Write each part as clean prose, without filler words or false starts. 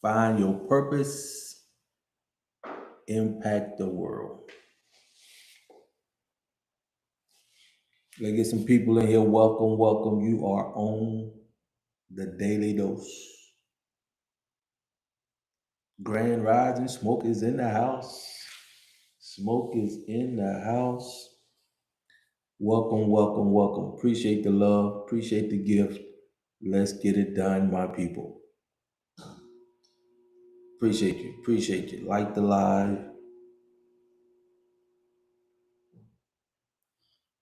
Find your purpose, impact the world. Let's get some people in here. Welcome, welcome. You are on the Daily Dose. Grand Rising, Smoke is in the house. Smoke is in the house. Welcome, welcome, welcome. Appreciate the love, appreciate the gift. Let's get it done, my people. Appreciate you, appreciate you. Like the live.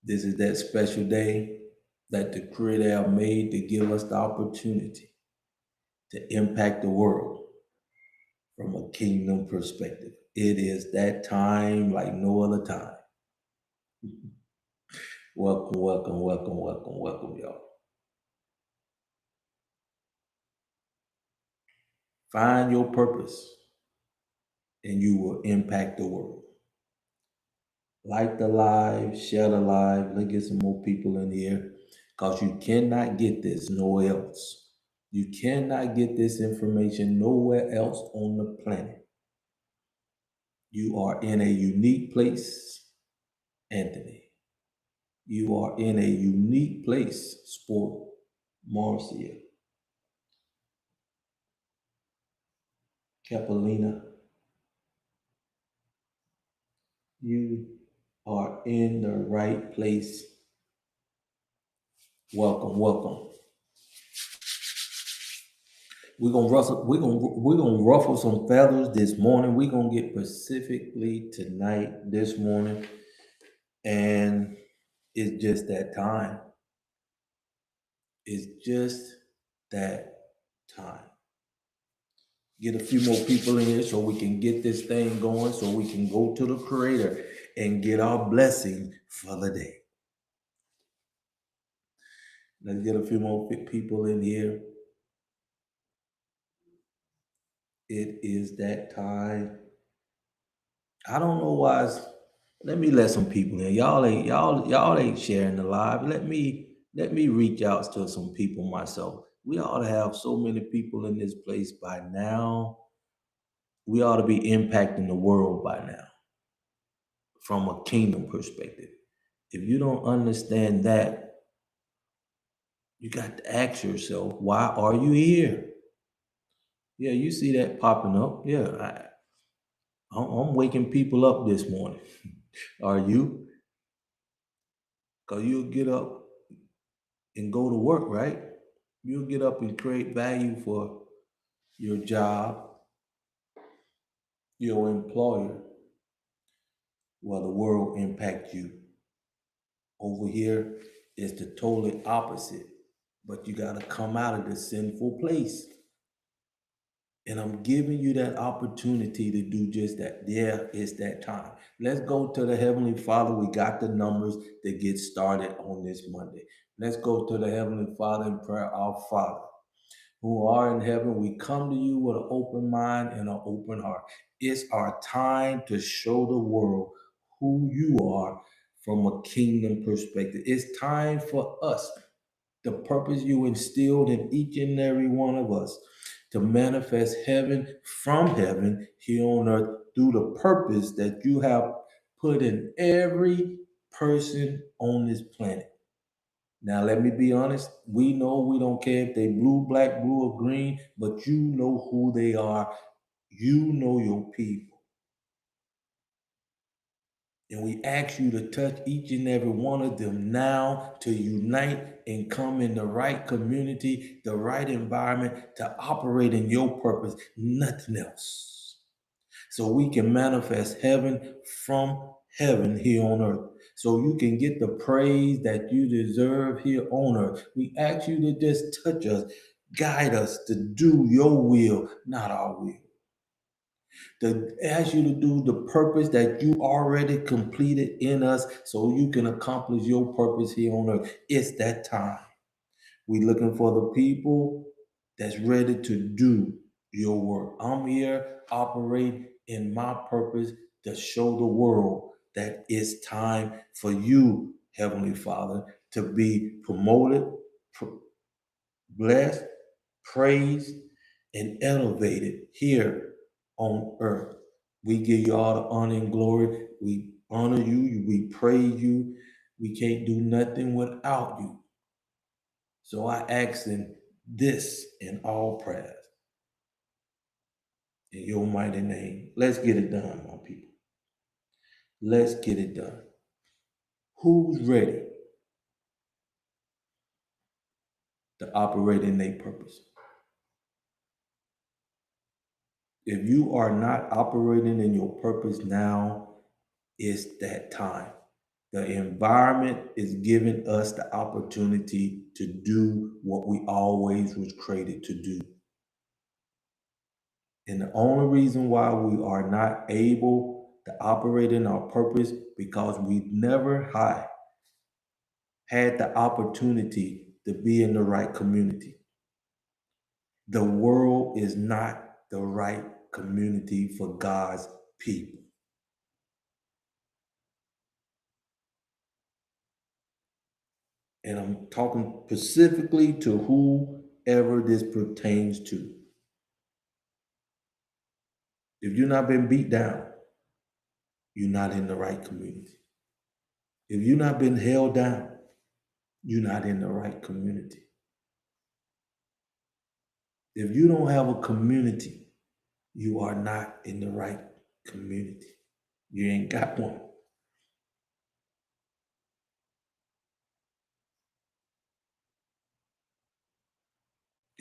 This is that special day that the Creator have made to give us the opportunity to impact the world from a kingdom perspective. It is that time like no other time. Welcome, welcome, welcome, welcome, welcome, y'all. Find your purpose and you will impact the world. Like the live, share the live. Let's get some more people in here because you cannot get this nowhere else. You cannot get this information nowhere else on the planet. You are in a unique place, Anthony. You are in a unique place, Sport, Marcia, Capelina. You are in the right place. Welcome, welcome. We're gonna ruffle some feathers this morning. We're gonna get specifically tonight, this morning, and it's just that time. It's just that time. Get a few more people in here so we can get this thing going, so we can go to the Creator and get our blessing for the day. Let's get a few more people in here. It is that time. I don't know why. Let me let some people in. Y'all ain't sharing the live. Let me reach out to some people myself. We ought to have so many people in this place by now. We ought to be impacting the world by now from a kingdom perspective. If you don't understand that, you got to ask yourself, why are you here? Yeah, you see that popping up. Yeah, I'm waking people up this morning. Are you? Because you'll get up and go to work, right? You'll get up and create value for your job, your employer, while the world impact you. Over here is the totally opposite. But you got to come out of this sinful place. And I'm giving you that opportunity to do just that. Yeah, it's that time. Let's go to the Heavenly Father. We got the numbers to get started on this Monday. Let's go to the Heavenly Father in prayer. Our Father, who are in heaven, we come to you with an open mind and an open heart. It's our time to show the world who you are from a kingdom perspective. It's time for us, the purpose you instilled in each and every one of us, to manifest heaven from heaven here on earth through the purpose that you have put in every person on this planet. Now, let me be honest. We know we don't care if they blue, black, blue, or green, but you know who they are. You know your people. And we ask you to touch each and every one of them now to unite and come in the right community, the right environment to operate in your purpose, nothing else. So we can manifest heaven from heaven here on earth. So you can get the praise that you deserve here on earth. We ask you to just touch us, guide us to do your will, not our will, to ask you to do the purpose that you already completed in us so you can accomplish your purpose here on earth. It's that time. We're looking for the people that's ready to do your work. I'm here operating in my purpose to show the world that it's time for you, Heavenly Father, to be promoted, blessed, praised, and elevated here on earth. We give you all the honor and glory. We honor you. We praise you. We can't do nothing without you. So I ask in this in all prayers. In your mighty name. Let's get it done, my people. Let's get it done. Who's ready to operate in their purpose? If you are not operating in your purpose now, it's that time. The environment is giving us the opportunity to do what we always was created to do. And the only reason why we are not able to operate in our purpose because we've never had the opportunity to be in the right community. The world is not the right community for God's people. And I'm talking specifically to whoever this pertains to. If you've not been beat down, you're not in the right community. If you've not been held down, you're not in the right community. If you don't have a community, you are not in the right community. You ain't got one.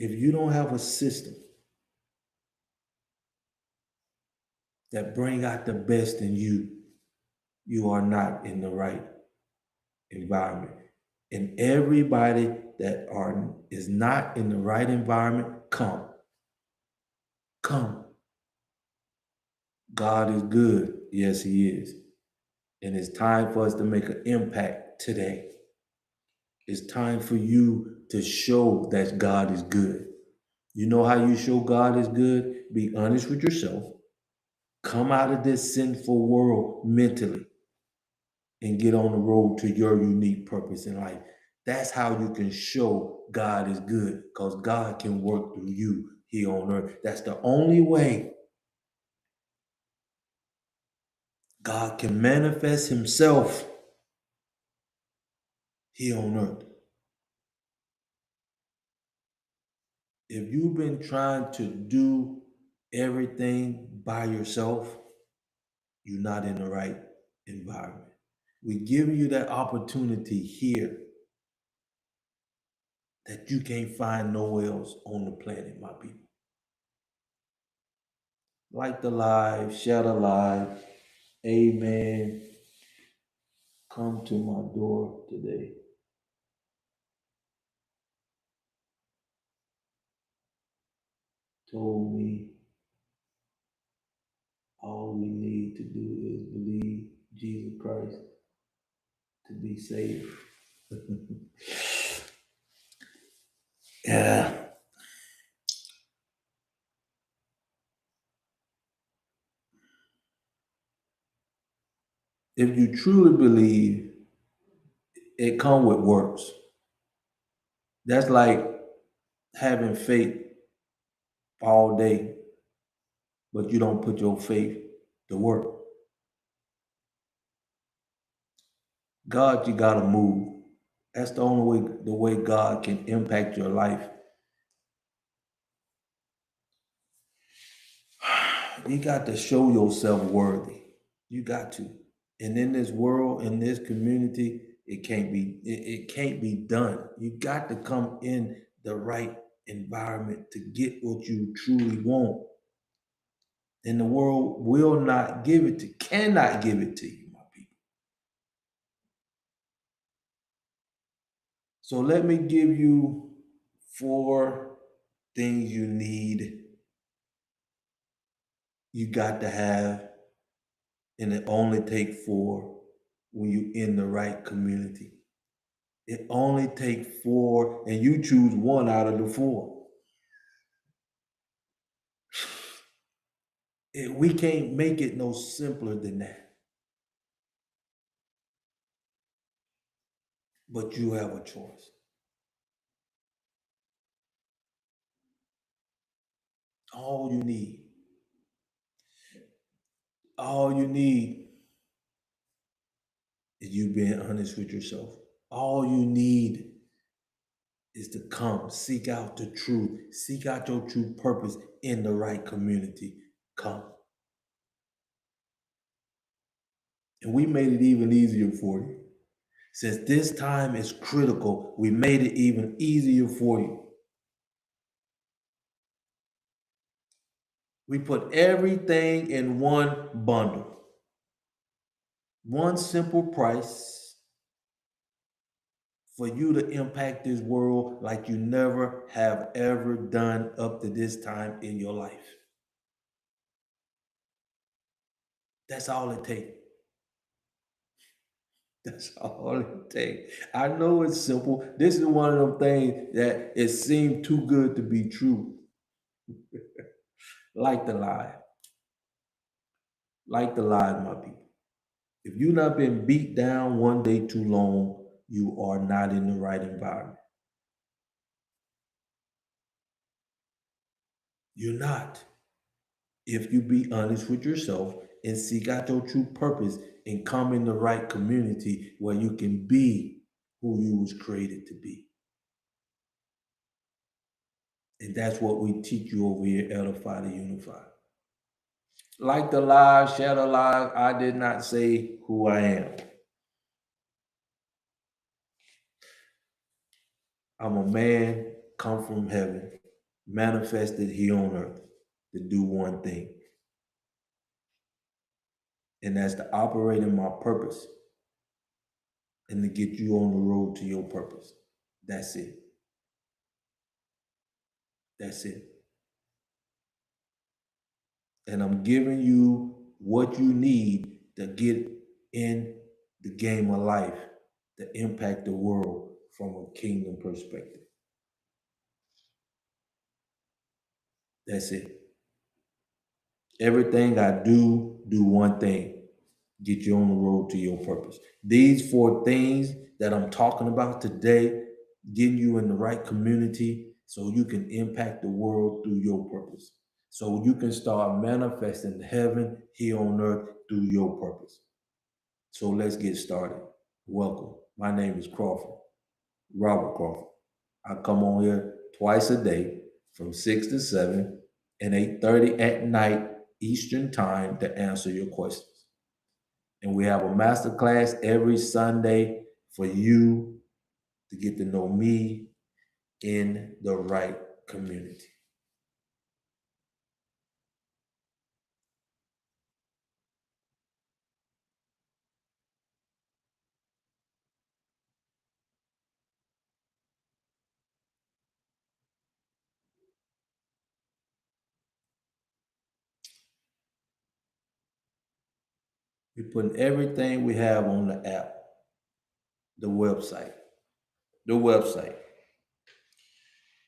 If you don't have a system that bring out the best in you, you are not in the right environment. And everybody that is not in the right environment, come. God is good. Yes, he is. And it's time for us to make an impact today. It's time for you to show that God is good. You know how you show God is good? Be honest with yourself. Come out of this sinful world mentally and get on the road to your unique purpose in life. That's how you can show God is good, because God can work through you here on earth. That's the only way God can manifest himself here on earth. If you've been trying to do everything by yourself, you're not in the right environment. We give you that opportunity here that you can't find nowhere else on the planet, my people. Like the live, share the live. Amen. Come to my door today. Told me all we need to do is believe Jesus Christ to be saved. Yeah. If you truly believe, it comes with works. That's like having faith all day, but you don't put your faith to work. God, you gotta move. That's the only way the way God can impact your life. You got to show yourself worthy. You got to. And in this world, in this community, it can't be done. You got to come in the right environment to get what you truly want. And the world will not give it to, cannot give it to you, my people. So let me give you 4 things you need, you got to have, and it only take 4 when you in the right community. It only take 4, and you choose 1 out of the 4. We can't make it no simpler than that. But you have a choice. All you need. All you need is you being honest with yourself. All you need is to come, seek out the truth, seek out your true purpose in the right community. Come. And we made it even easier for you. Since this time is critical, we made it even easier for you. We put everything in one bundle, one simple price for you to impact this world like you never have ever done up to this time in your life. That's all it takes. That's all it takes. I know it's simple. This is one of them things that it seemed too good to be true. Like the lie. Like the lie, my people. If you've not been beat down one day too long, you are not in the right environment. You're not. If you be honest with yourself and seek out your true purpose and come in the right community where you can be who you was created to be. And that's what we teach you over here, Edify to Unify. Like the lies, share the lies, I did not say who I am. I'm a man come from heaven, manifested here on earth to do one thing. And that's to operate in my purpose and to get you on the road to your purpose. That's it. That's it. And I'm giving you what you need to get in the game of life to impact the world from a kingdom perspective. That's it. Everything I do one thing, get you on the road to your purpose. These four things that I'm talking about today, getting you in the right community so you can impact the world through your purpose. So you can start manifesting heaven here on earth through your purpose. So let's get started. Welcome. My name is Crawford, Robert Crawford. I come on here twice a day from 6 to 7 and 8:30 at night Eastern time to answer your questions. And we have a master class every Sunday for you to get to know me in the right community. We're putting everything we have on the app, the website. The website.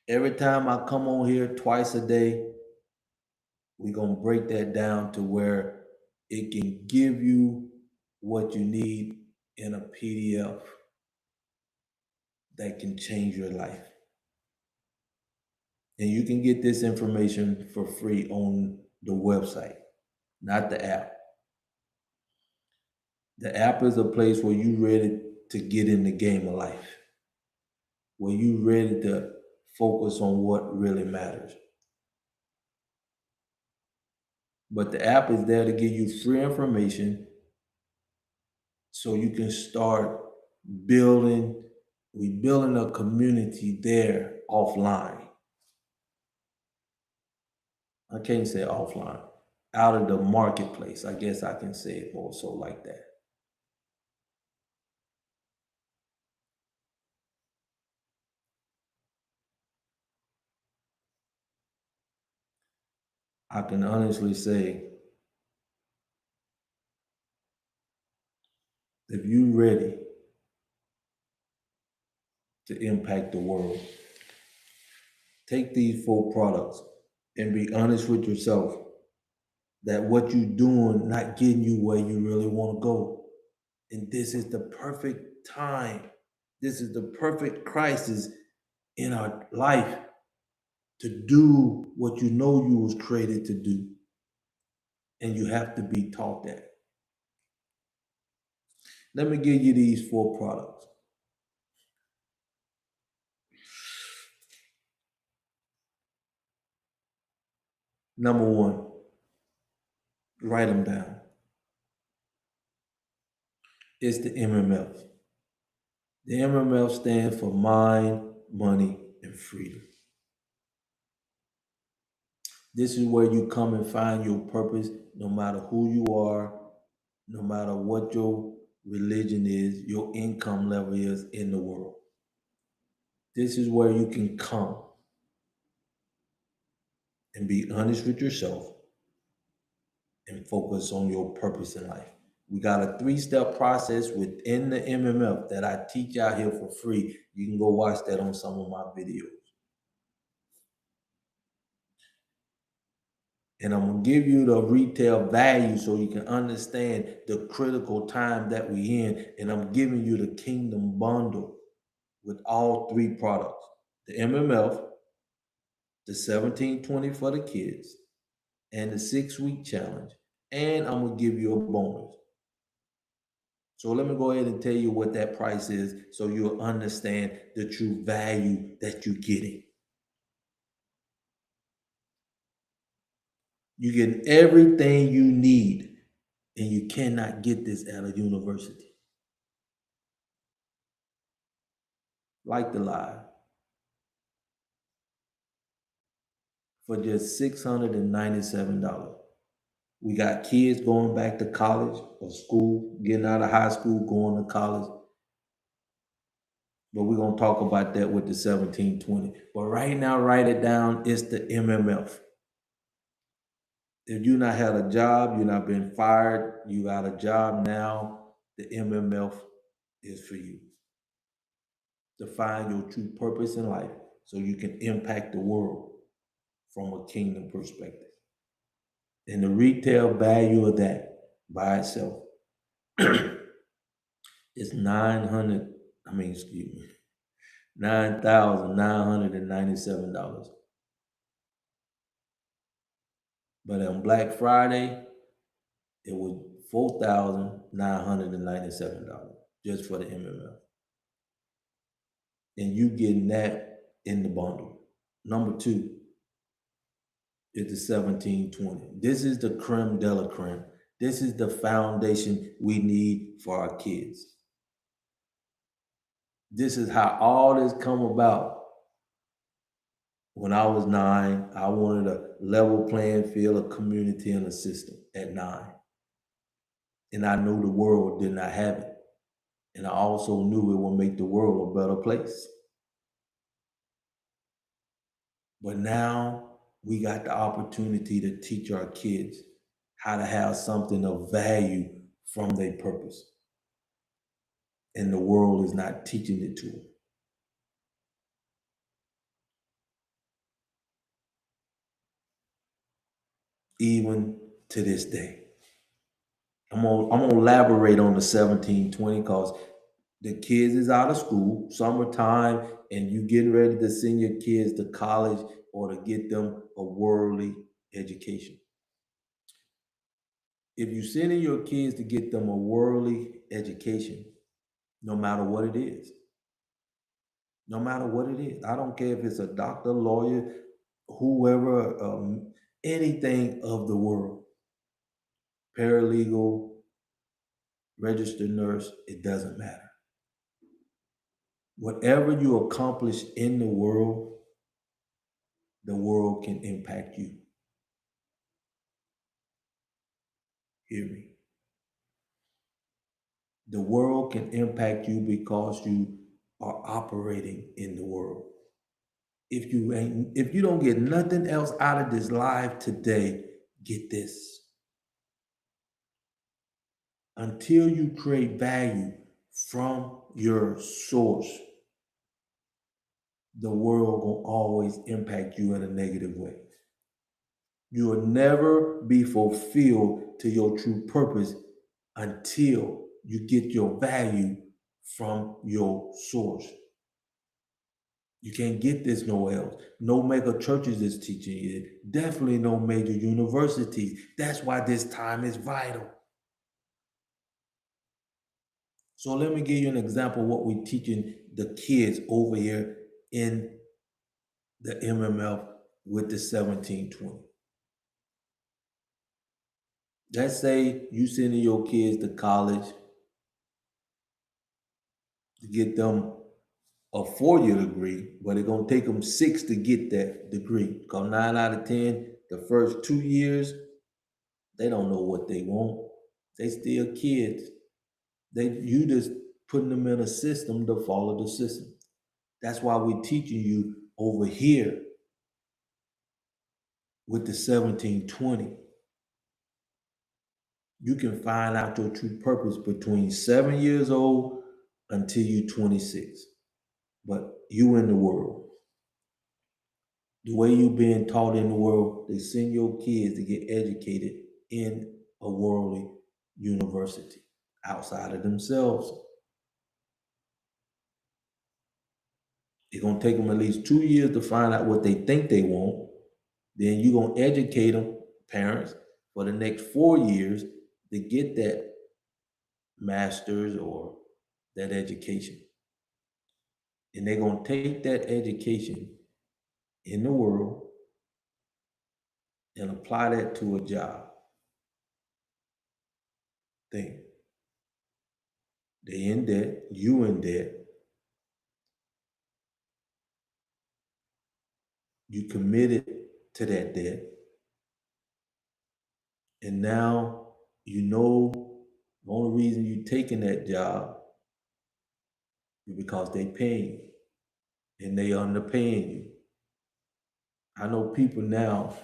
Every time I come on here twice a day, we're going to break that down to where it can give you what you need in a PDF that can change your life. And you can get this information for free on the website, not the app. The app is a place where you ready to get in the game of life, where you ready to focus on what really matters. But the app is there to give you free information so you can start building. We building a community there offline. I can't say offline, out of the marketplace. I guess I can say it more so like that. I can honestly say, if you ready to impact the world, take these four products and be honest with yourself that what you're doing not getting you where you really want to go. And this is the perfect time. This is the perfect crisis in our life to do what you know you was created to do. And you have to be taught that. Let me give you these 4 products. Number 1, write them down. It's the MMF. The MMF stands for mind, money, and freedom. This is where you come and find your purpose, no matter who you are, no matter what your religion is, your income level is in the world. This is where you can come and be honest with yourself and focus on your purpose in life. We got a 3-step process within the MMF that I teach out here for free. You can go watch that on some of my videos. And I'm going to give you the retail value so you can understand the critical time that we in. And I'm giving you the Kingdom Bundle with all 3 products. The MMF, the 1720 for the kids, and the 6-week challenge. And I'm going to give you a bonus. So let me go ahead and tell you what that price is so you'll understand the true value that you're getting. You get everything you need, and you cannot get this at a university. Like the Live. For just $697. We got kids going back to college or school, getting out of high school, going to college. But we're going to talk about that with the 1720. But right now, write it down. It's the MMF. If you not had a job, you're not been fired, you got a job now, the MMF is for you. To find your true purpose in life so you can impact the world from a kingdom perspective. And the retail value of that by itself is $9,997. But on Black Friday, it was $4,997 just for the MMF. And you getting that in the bundle. Number 2 is the 1720. This is the creme de la creme. This is the foundation we need for our kids. This is how all this come about. When I was 9, I wanted a level playing field, a community, and a system at 9. And I knew the world did not have it. And I also knew it would make the world a better place. But now we got the opportunity to teach our kids how to have something of value from their purpose. And the world is not teaching it to them. Even to this day. I'm gonna elaborate on the 1720 because the kids is out of school, summertime, and you getting ready to send your kids to college or to get them a worldly education. If you're sending your kids to get them a worldly education, no matter what it is, I don't care if it's a doctor, lawyer, whoever, anything of the world, paralegal, registered nurse, it doesn't matter. Whatever you accomplish in the world can impact you. Hear me. The world can impact you because you are operating in the world. If you don't get nothing else out of this live today, get this. Until you create value from your source, the world will always impact you in a negative way. You will never be fulfilled to your true purpose until you get your value from your source. You can't get this nowhere else. No mega churches is teaching you it. Definitely no major universities. That's why this time is vital. So let me give you an example of what we're teaching the kids over here in the MMF with the 1720. Let's say you sending your kids to college to get them a 4-year degree, but it's gonna take them 6 to get that degree. Because 9 out of 10, the first 2 years, they don't know what they want. They still kids. You just putting them in a system to follow the system. That's why we're teaching you over here with the 1720. You can find out your true purpose between 7 years old until you're 26. But you in the world. The way you being taught in the world, they send your kids to get educated in a worldly university outside of themselves. It's gonna take them at least 2 years to find out what they think they want. Then you're gonna educate them, parents, for the next 4 years to get that master's or that education. And they're gonna take that education in the world and apply that to a job thing. They in debt, you in debt, you committed to that debt, and now you know the only reason you taking that job is because they paying you and they underpaying you. I know people now,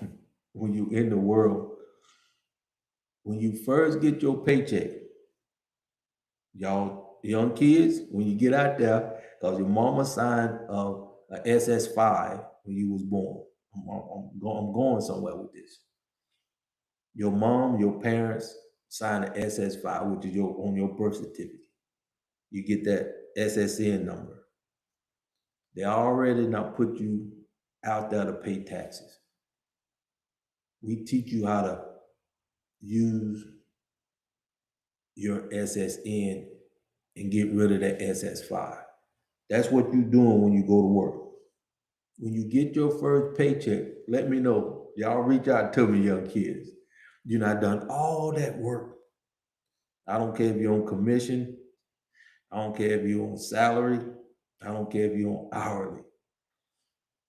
when you in the world, when you first get your paycheck, y'all young kids, when you get out there, because your mama signed a SS5 when you was born. I'm going somewhere with this. Your mom, your parents sign an SS5, which is on your birth certificate. You get that SSN number. They already not put you out there to pay taxes. We teach you how to use your SSN and get rid of that SS5. That's what you're doing when you go to work. When you get your first paycheck, let me know. Y'all reach out to me, young kids. You're not done all that work. I don't care if you're on commission. I don't care if you're on salary. I don't care if you're on hourly.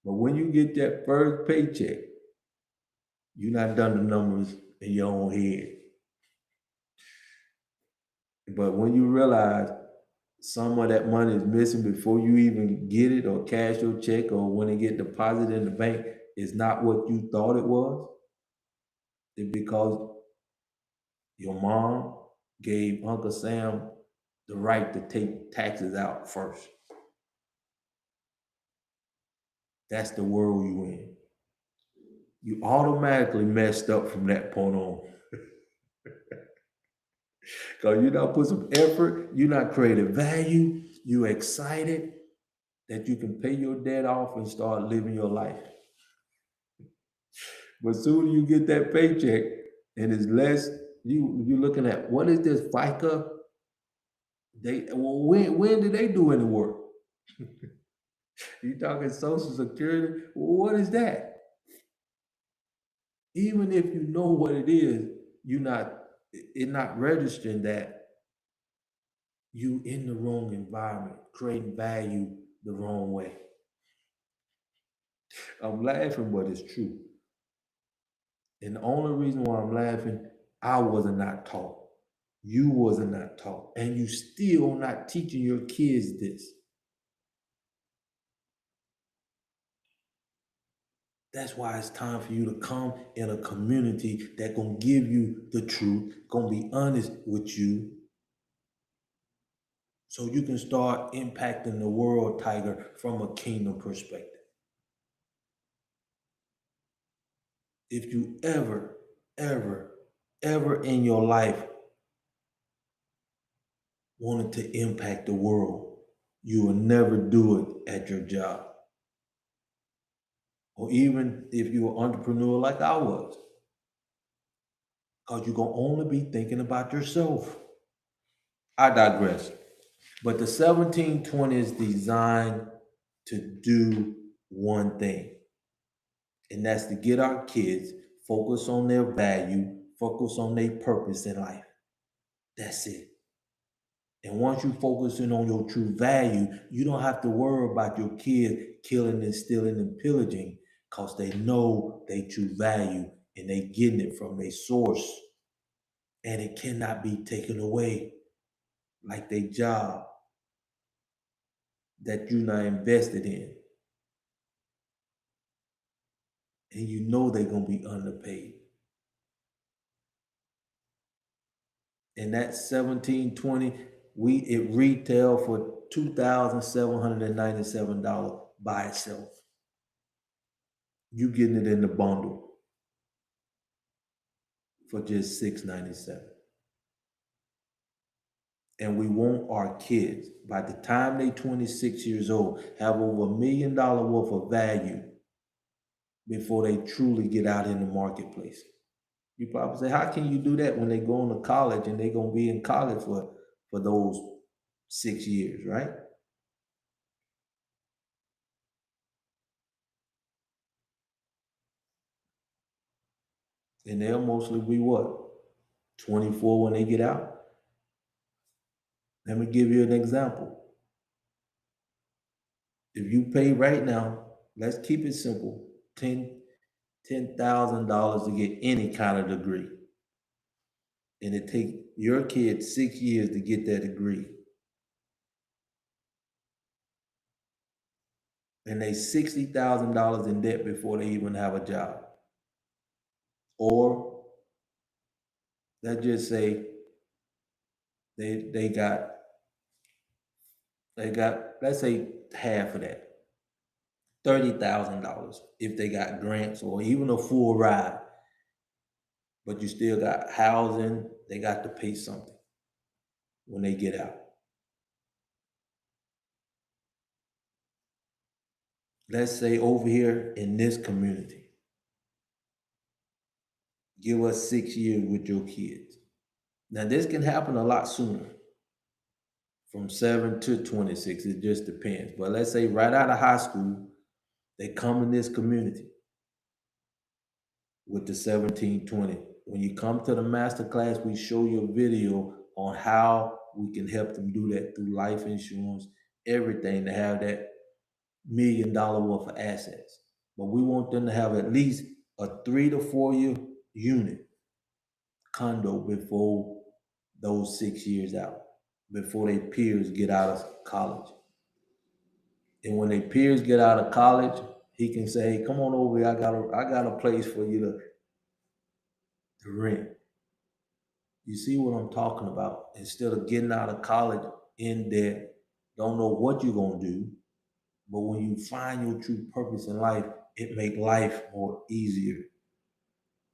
But when you get that first paycheck, you're not done the numbers in your own head. But when you realize some of that money is missing before you even get it or cash your check or when it get deposited in the bank, is not what you thought it was, it's because your mom gave Uncle Sam the right to take taxes out first. That's the world you in. You automatically messed up from that point on. Because you not put some effort, you not created value, you excited that you can pay your debt off and start living your life. But soon you get that paycheck and it's less, you looking at what is this FICA? When did they do any work? You talking Social Security? What is that? Even if you know what it is, it's not registering that you in the wrong environment, creating value the wrong way. I'm laughing, but it's true. And the only reason why I'm laughing, I wasn't not taught. You wasn't not taught. And you still not teaching your kids this. That's why it's time for you to come in a community that gonna give you the truth, gonna be honest with you, so you can start impacting the world, Tiger, from a kingdom perspective. If you ever, ever, ever in your life wanted to impact the world, you will never do it at your job. or even if you're an entrepreneur like I was, because you're going to only be thinking about yourself. I digress. But the 1720 is designed to do one thing, and that's to get our kids focus on their value, focus on their purpose in life. That's it. And once you focus in on your true value, you don't have to worry about your kids killing and stealing and pillaging because they know their true value and they getting it from their source. And it cannot be taken away like their job that you're not invested in. And you know they're gonna be underpaid. And that 1720, it retail for $2,797 by itself. You getting it in the bundle for just $697. And we want our kids, by the time they 26 years old, have over $1 million worth of value before they truly get out in the marketplace. You probably say, how can you do that when they go into college and they're gonna be in college for those 6 years, right? And they'll mostly be what? 24 when they get out. Let me give you an example. If you pay right now, let's keep it simple, $10,000 to get any kind of degree. And it take your kid 6 years to get that degree. And they $60,000 in debt before they even have a job. Or let's just say they got let's say half of that, $30,000 if they got grants or even a full ride. But you still got housing, they got to pay something when they get out. Let's say over here in this community, give us 6 years with your kids. Now this can happen a lot sooner, from 7 to 26. It just depends. But let's say right out of high school, they come in this community with the 1720. When you come to the master class, we show you a video on how we can help them do that through life insurance, everything, to have that $1 million worth of assets. But we want them to have at least a 3 to 4 year unit condo before those 6 years out, before their peers get out of college. And when their peers get out of college, he can say, hey, come on over here. I got a place for you to rent. You see what I'm talking about? Instead of getting out of college in debt, don't know what you're gonna do, but when you find your true purpose in life, it make life more easier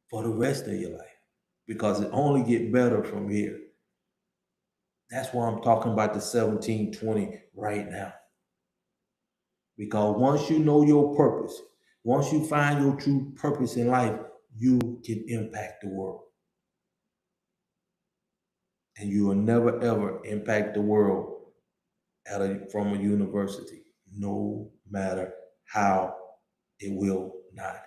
for the rest of your life, because it only get better from here. That's why I'm talking about the 1720 right now. Because once you know your purpose, once you find your true purpose in life, you can impact the world. And you will never ever impact the world from a university, no matter how. It will not happen.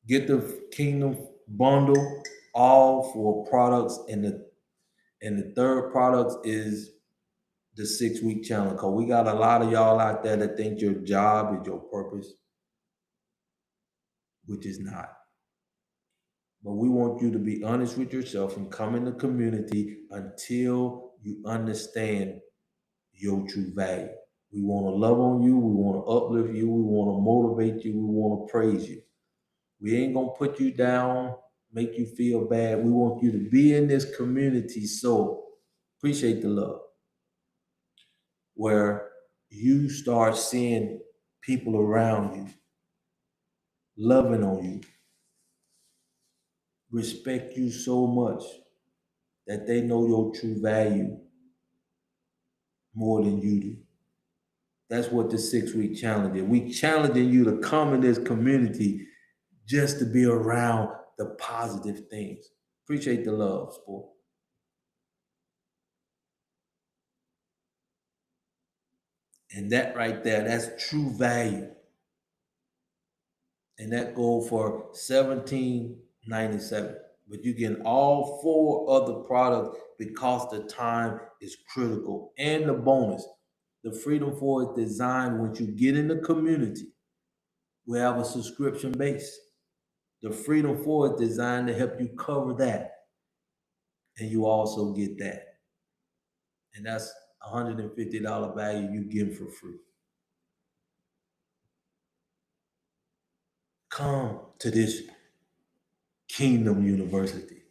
Get the Kingdom bundle, all for products, and the third product is the 6-week challenge. Because we got a lot of y'all out there that think your job is your purpose, which is not. But we want you to be honest with yourself and come in the community until you understand your true value. We want to love on you. We want to uplift you. We want to motivate you. We want to praise you. We ain't going to put you down, make you feel bad. We want you to be in this community. So appreciate the love, where you start seeing people around you loving on you, respect you so much that they know your true value more than you do. That's what the 6-week challenge is. We challenging you to come in this community just to be around the positive things. Appreciate the love, sport. And that right there, that's true value. And that go for $17.97. But you get all 4 other products because the time is critical. And the bonus, the Freedom 4 is designed once you get in the community, we have a subscription base. The Freedom 4 is designed to help you cover that. And you also get that. And that's $150 value you give for free. Come to this Kingdom University.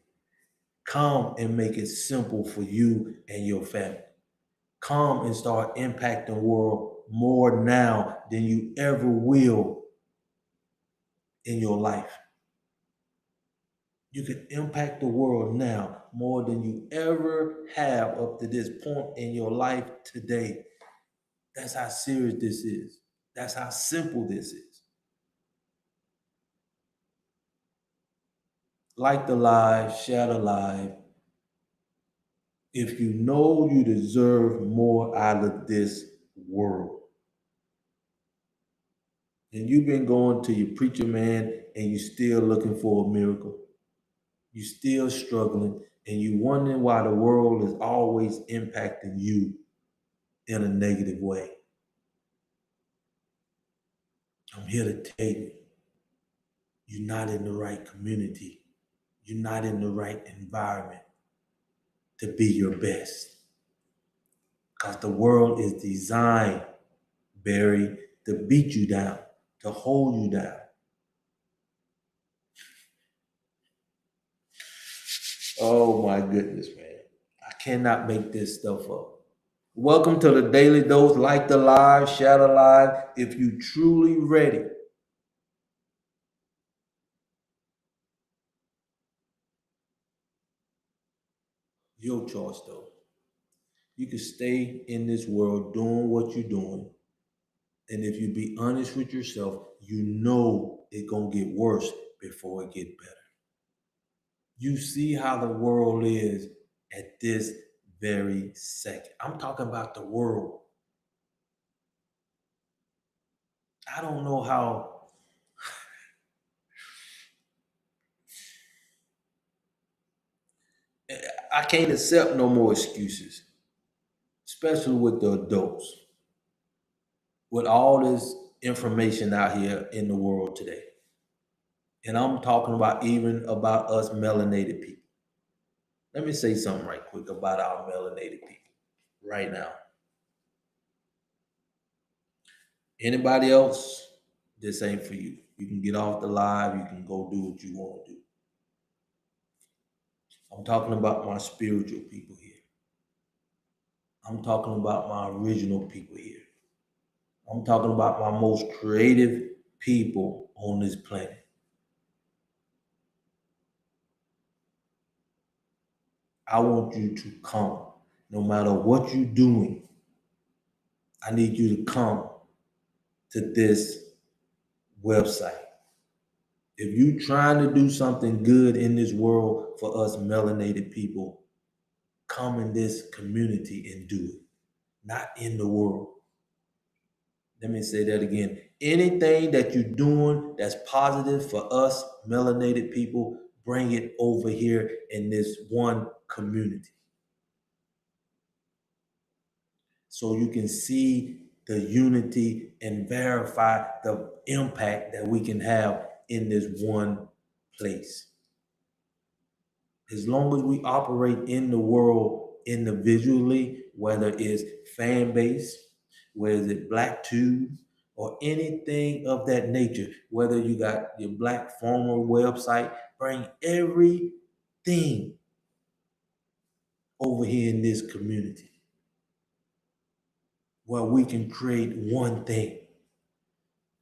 Come and make it simple for you and your family. Come and start impacting the world more now than you ever will in your life. You can impact the world now more than you ever have up to this point in your life today. That's how serious this is. That's how simple this is. Like the live, share the live. If you know you deserve more out of this world, and you've been going to your preacher man and you're still looking for a miracle, you're still struggling, and you're wondering why the world is always impacting you in a negative way, I'm here to tell you, you're not in the right community. You're not in the right environment to be your best. Because the world is designed, Barry, to beat you down, to hold you down. Oh my goodness, man. I cannot make this stuff up. Welcome to the Daily Dose. Like the live, share the live. If you truly ready, your choice though. You can stay in this world doing what you're doing. And if you be honest with yourself, you know it's gonna get worse before it get better. You see how the world is at this very second. I'm talking about the world. I don't know how. I can't accept no more excuses, especially with the adults, with all this information out here in the world today. And I'm talking about even about us melanated people. Let me say something right quick about our melanated people right now. Anybody else, this ain't for you. You can get off the live, you can go do what you want to do. I'm talking about my spiritual people here. I'm talking about my original people here. I'm talking about my most creative people on this planet. I want you to come. No matter what you're doing, I need you to come to this website. If you're trying to do something good in this world for us melanated people, come in this community and do it, not in the world. Let me say that again. Anything that you're doing that's positive for us melanated people, bring it over here in this one community. So you can see the unity and verify the impact that we can have in this one place. As long as we operate in the world individually, whether it's fan base, whether it's Black Tube, or anything of that nature, whether you got your Black Farmer website, bring everything over here in this community where we can create one thing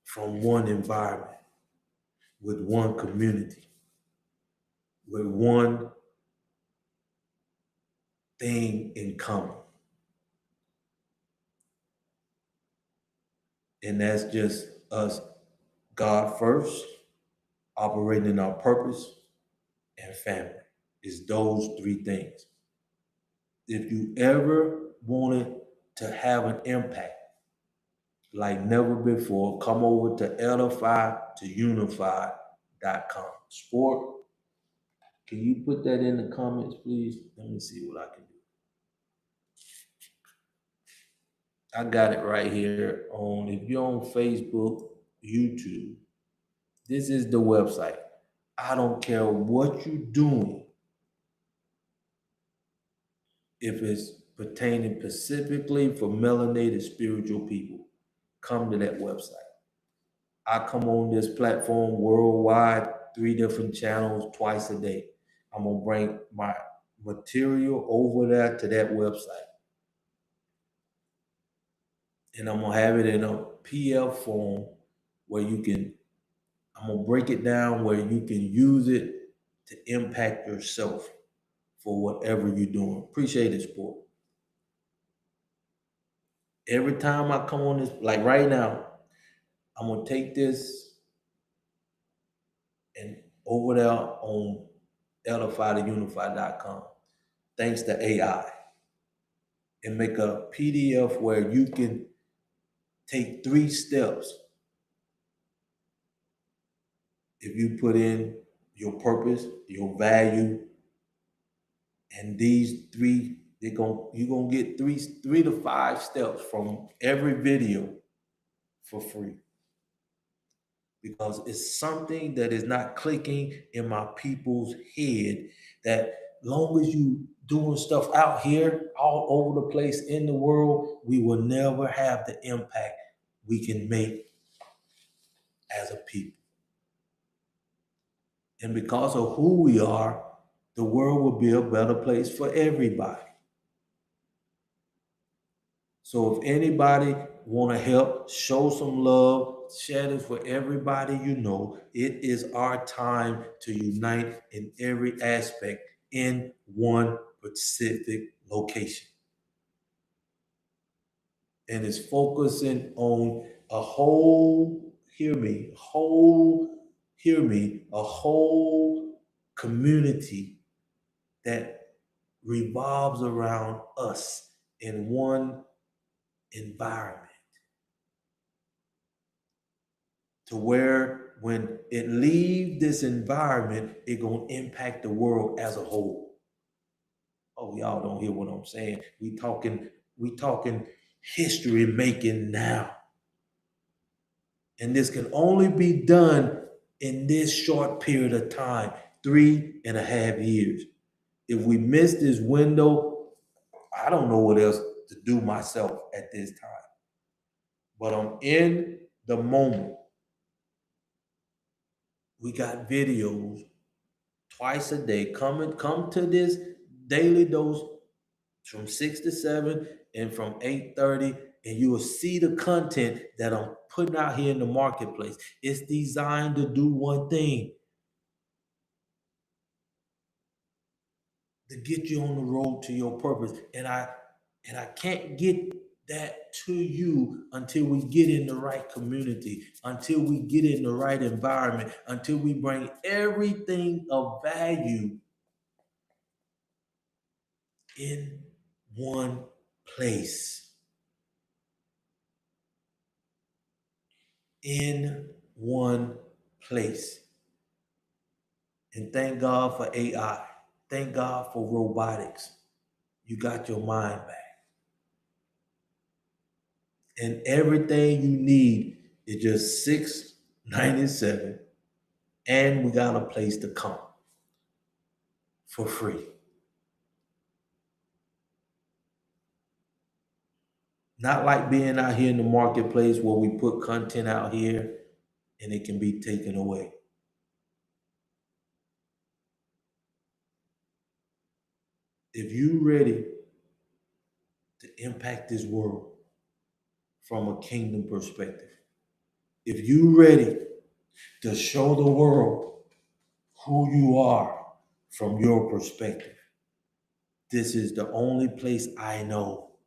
from one environment with one community, with one thing in common. And that's just us, God first, operating in our purpose, and family. It's those three things. If you ever wanted to have an impact like never before, come over to edify2unify.com. Sport, can you put that in the comments, please? Let me see what I can do. I got it right here on, if you're on Facebook, YouTube, this is the website. I don't care what you're doing, if it's pertaining specifically for melanated spiritual people, come to that website. I come on this platform worldwide, 3 different channels twice a day. I'm gonna bring my material over there to that website. And I'm gonna have it in a PDF form where I'm gonna break it down where you can use it to impact yourself for whatever you're doing. Appreciate it, sport. Every time I come on this, like right now, I'm gonna take this and over there on edify2unify.com, thanks to AI, and make a PDF where you can take 3 steps. If you put in your purpose, your value, and these 3, you're gonna get 3 to 5 steps from every video for free. Because it's something that is not clicking in my people's head, that long as you doing stuff out here all over the place in the world, we will never have the impact we can make as a people. And because of who we are, the world will be a better place for everybody. So if anybody want to help, show some love, share this with everybody you know. It is our time to unite in every aspect in one specific location. And it's focusing on a whole, hear me, a whole community that revolves around us in one environment, to where when it leaves this environment, it gonna impact the world as a whole. Oh, y'all don't hear what I'm saying. We talking history making now. And this can only be done in this short period of time, 3.5 years. If we miss this window, I don't know what else to do myself at this time. But I'm in the moment. We got videos twice a day. Come to this daily dose from 6 to 7 and from 8:30, and you will see the content that I'm putting out here in the marketplace. It's designed to do one thing: to get you on the road to your purpose. And I can't get that to you until we get in the right community, until we get in the right environment, until we bring everything of value in one place. In one place. And thank God for AI. Thank God for robotics. You got your mind back. And everything you need is just $6.97. And we got a place to come for free. Not like being out here in the marketplace where we put content out here and it can be taken away. If you ready to impact this world from a kingdom perspective, if you ready to show the world who you are from your perspective, this is the only place I know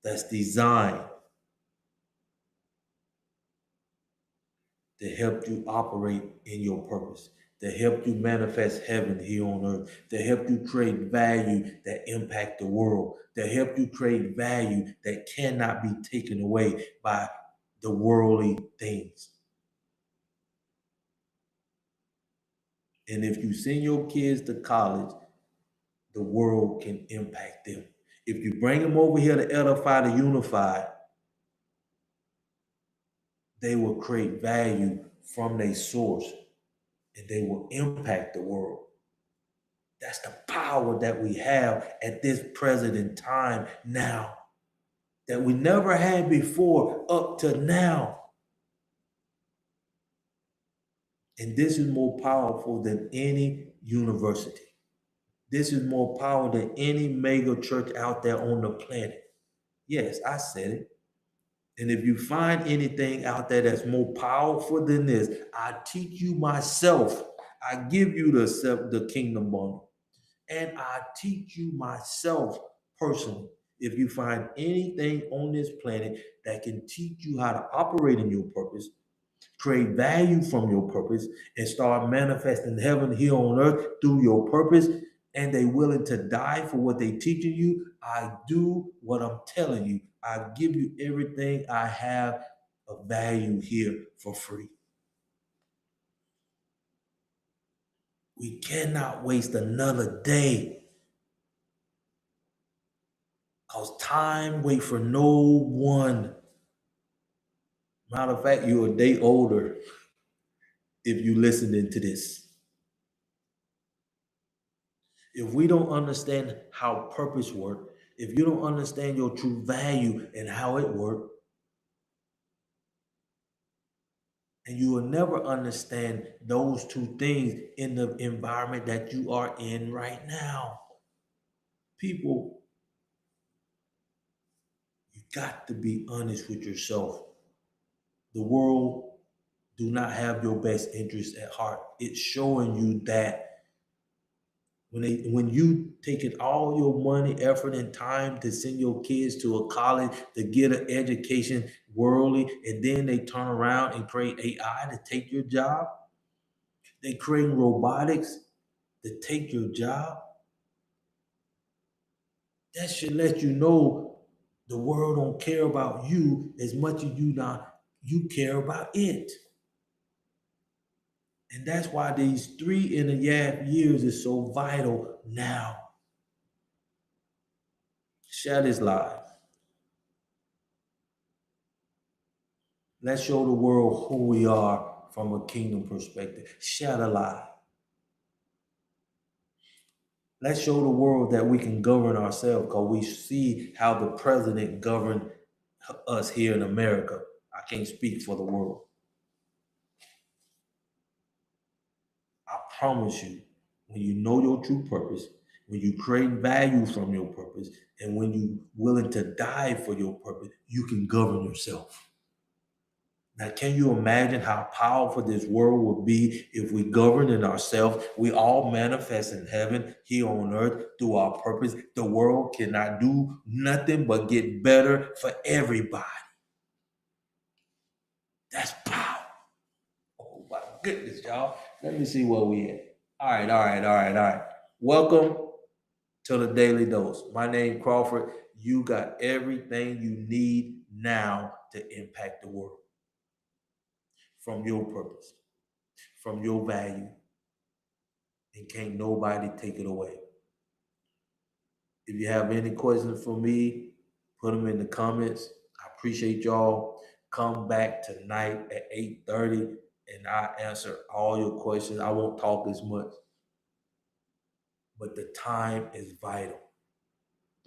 that's designed to help you operate in your purpose, to help you manifest heaven here on earth, to help you create value that impact the world, to help you create value that cannot be taken away by the worldly things. And if you send your kids to college, the world can impact them. If you bring them over here to edify the unified, they will create value from their source and they will impact the world. That's the power that we have at this present time now that we never had before up to now. And this is more powerful than any university. This is more power than any mega church out there on the planet. Yes, I said it. And if you find anything out there that's more powerful than this, I teach you myself. I give you the kingdom bundle. And I teach you myself personally. If you find anything on this planet that can teach you how to operate in your purpose, create value from your purpose, and start manifesting heaven here on earth through your purpose, and they willing to die for what they teaching you, I do what I'm telling you. I give you everything I have of value here for free. We cannot waste another day, because time wait for no one. Matter of fact, you're a day older if you listening to this. If we don't understand how purpose works, if you don't understand your true value and how it works, and you will never understand those two things in the environment that you are in right now. People, you got to be honest with yourself. The world do not have your best interest at heart. It's showing you that when you taking all your money, effort, and time to send your kids to a college to get an education worldly, and then they turn around and create AI to take your job, they creating robotics to take your job. That should let you know the world don't care about you as much as you care about it. And that's why these 3.5 years is so vital now. Share this live. Let's show the world who we are from a kingdom perspective. Share the live. Let's show the world that we can govern ourselves, because we see how the president governed us here in America. I can't speak for the world. I promise you, when you know your true purpose, when you create value from your purpose, and when you're willing to die for your purpose, you can govern yourself. Now, can you imagine how powerful this world would be if we govern in ourselves? We all manifest in heaven here on earth through our purpose. The world cannot do nothing but get better for everybody. That's power. Oh my goodness, y'all. Let me see where we at. All right. Welcome to the Daily Dose. My name Crawford. You got everything you need now to impact the world. From your purpose, from your value, and can't nobody take it away. If you have any questions for me, put them in the comments. I appreciate y'all. Come back tonight at 8:30 and I answer all your questions. I won't talk as much, but the time is vital.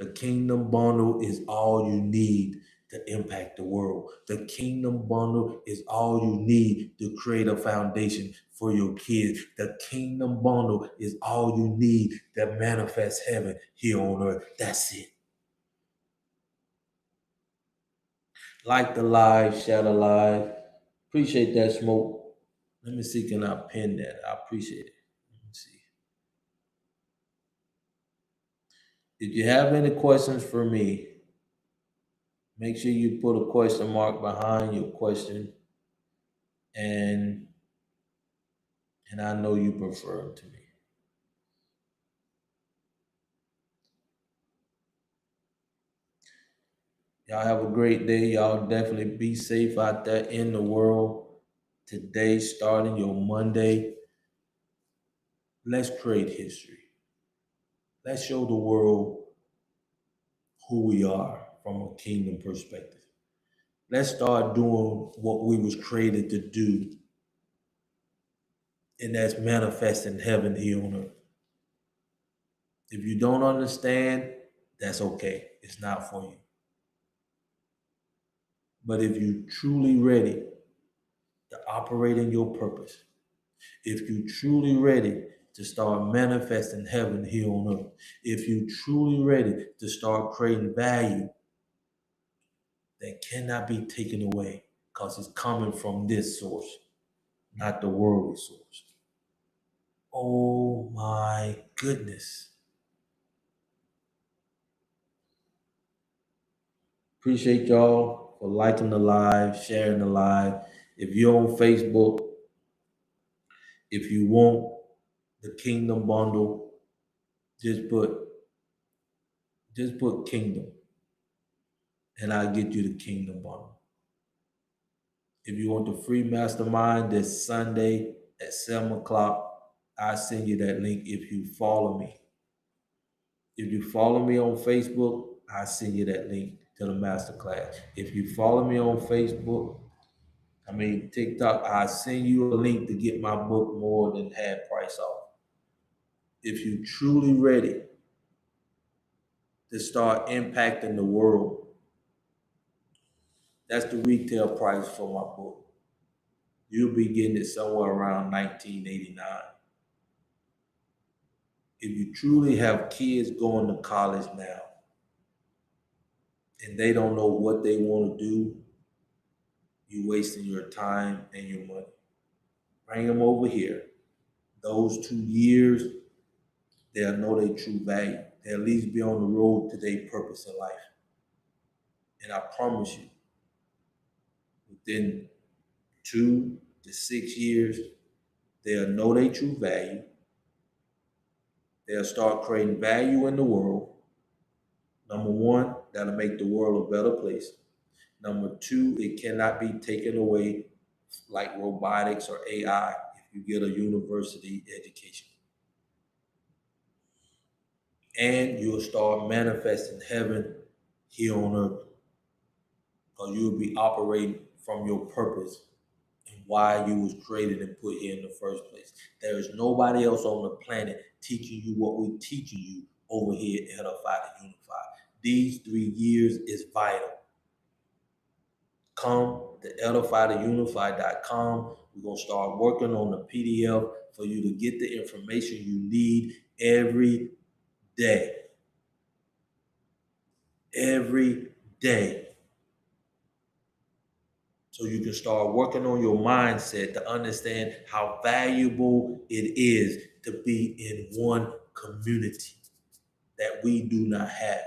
The kingdom bundle is all you need to impact the world. The kingdom bundle is all you need to create a foundation for your kids. The kingdom bundle is all you need to manifest heaven here on earth. That's it. Like the live, share the live. Appreciate that, Smoke. Let me see, can I pin that? I appreciate it. Let me see. If you have any questions for me, make sure you put a question mark behind your question and I know you prefer them to me. Y'all have a great day. Y'all definitely be safe out there in the world. Today, starting your Monday, let's create history. Let's show the world who we are from a kingdom perspective. Let's start doing what we was created to do, and that's manifesting heaven here on earth. If you don't understand, that's okay. It's not for you. But if you truly ready to operate in your purpose, if you truly ready to start manifesting heaven here on earth, if you truly ready to start creating value that cannot be taken away because it's coming from this source, not the worldly source. Oh my goodness. Appreciate y'all for liking the live, sharing the live. If you're on Facebook, if you want the Kingdom Bundle, just put Kingdom, and I'll get you the Kingdom Bundle. If you want the free mastermind this Sunday at 7 o'clock, I'll send you that link if you follow me. If you follow me on Facebook, I'll send you that link to the masterclass. If you follow me on Facebook, TikTok, I'll send you a link to get my book more than half price off. If you truly ready to start impacting the world, that's the retail price for my book. You'll be getting it somewhere around $19.89. If you truly have kids going to college now and they don't know what they want to do, you're wasting your time and your money. Bring them over here. Those 2 years, they'll know their true value. They'll at least be on the road to their purpose in life. And I promise you, within 2 to 6 years, they'll know their true value. They'll start creating value in the world. Number one, that'll make the world a better place. Number two, it cannot be taken away like robotics or AI if you get a university education. And you'll start manifesting heaven here on earth because you'll be operating from your purpose and why you was created and put here in the first place. There is nobody else on the planet teaching you what we're teaching you over here at Edify to Unify. These 3 years is vital. Come to edifytounify.com. We're going to start working on the PDF for you to get the information you need every day. Every day. So you can start working on your mindset to understand how valuable it is to be in one community that we do not have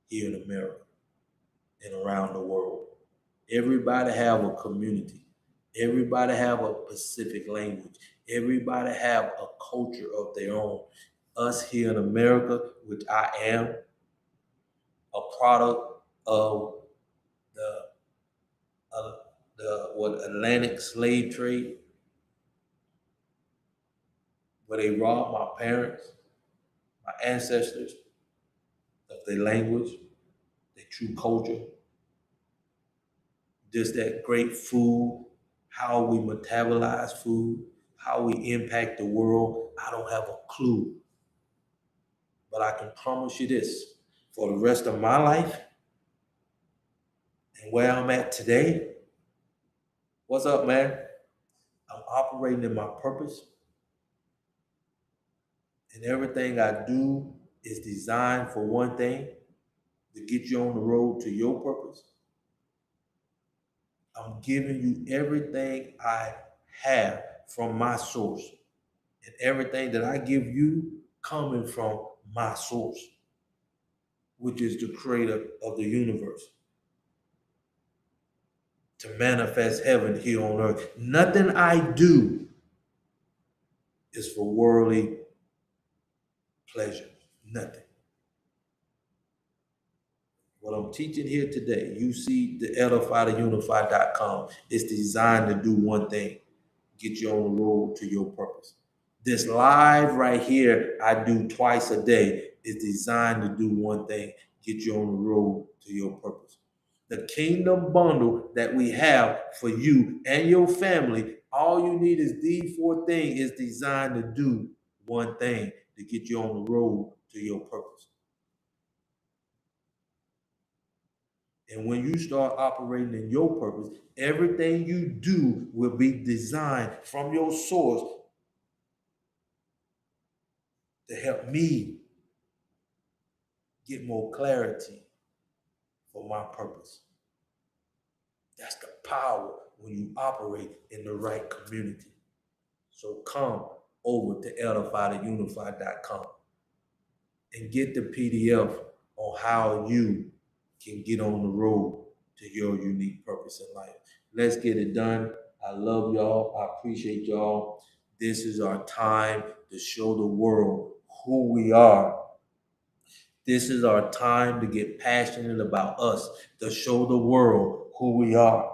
here in America and around the world. Everybody have a community. Everybody have a specific language. Everybody have a culture of their own. Us here in America, which I am, a product of the Atlantic slave trade, where they robbed my parents, my ancestors, of their language, their true culture, just that great food, how we metabolize food, how we impact the world. I don't have a clue. But I can promise you this, for the rest of my life and where I'm at today, what's up, man? I'm operating in my purpose. And everything I do is designed for one thing, to get you on the road to your purpose. I'm giving you everything I have from my source. And everything that I give you coming from my source, which is the creator of the universe. to manifest heaven here on earth. Nothing I do is for worldly pleasure. Nothing. What I'm teaching here today, you see the edify2unify.com, is designed to do one thing: get you on the road to your purpose. This live right here, I do twice a day, is designed to do one thing: get you on the road to your purpose. The kingdom bundle that we have for you and your family, all you need is these four things, is designed to do one thing: to get you on the road to your purpose. And when you start operating in your purpose, everything you do will be designed from your source to help me get more clarity for my purpose. That's the power when you operate in the right community. So come over to edify2unify.com and get the PDF on how you can get on the road to your unique purpose in life. Let's get it done. I love y'all. I appreciate y'all. This is our time to show the world who we are. This is our time to get passionate about us, to show the world who we are.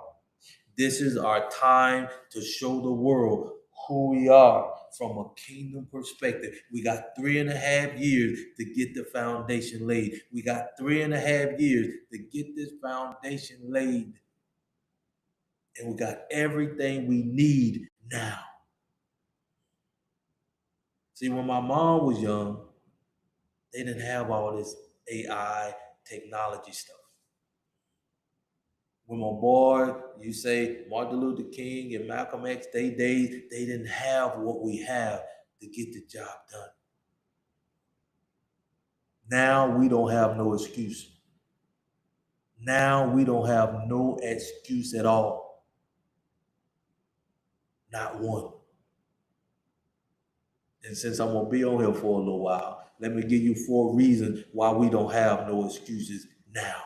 This is our time to show the world who we are from a kingdom perspective. We got 3.5 years to get the foundation laid. We got 3.5 years to get this foundation laid. And we got everything we need now. See, when my mom was young, they didn't have all this AI technology stuff. When my boy, you say Martin Luther King and Malcolm X, they didn't have what we have to get the job done. Now we don't have no excuse. Now we don't have no excuse at all. Not one. And since I'm gonna be on here for a little while, let me give you 4 reasons why we don't have no excuses now.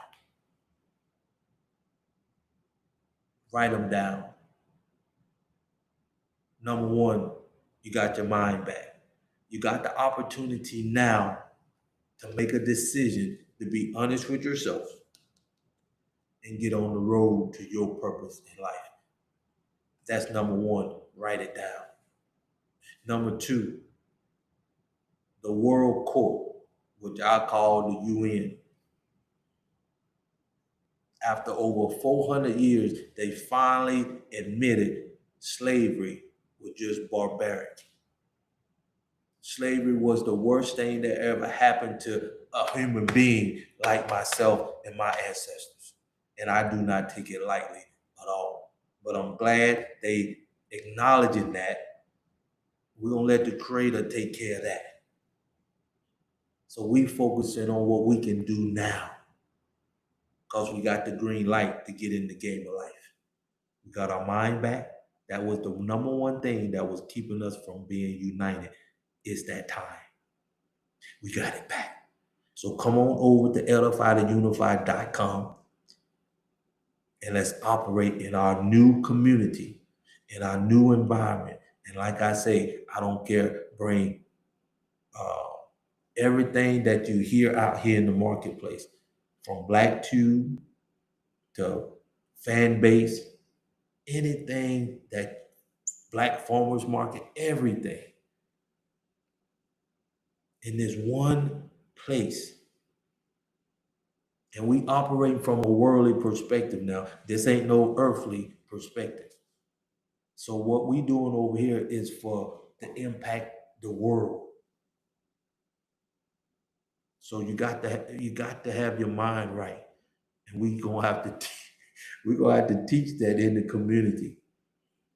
Write them down. Number 1, you got your mind back. You got the opportunity now to make a decision to be honest with yourself and get on the road to your purpose in life. That's number 1. Write it down. Number 2, the World Court, which I call the UN. After over 400 years, they finally admitted slavery was just barbaric. Slavery was the worst thing that ever happened to a human being like myself and my ancestors. And I do not take it lightly at all. But I'm glad they acknowledging that. We're going to let the Creator take care of that. So we focusing on what we can do now, because we got the green light to get in the game of life. We got our mind back. That was the number 1 thing that was keeping us from being united, is that time. We got it back. So come on over to edify2unify.com and let's operate in our new community, in our new environment. And like I say, I don't care, bring everything that you hear out here in the marketplace, from BlackTube to fan base, anything that Black Farmers Market, everything in this one place. And we operate from a worldly perspective now. This ain't no earthly perspective. So what we doing over here is for to impact the world. So you got to have your mind right, and we're gonna have to teach that in the community,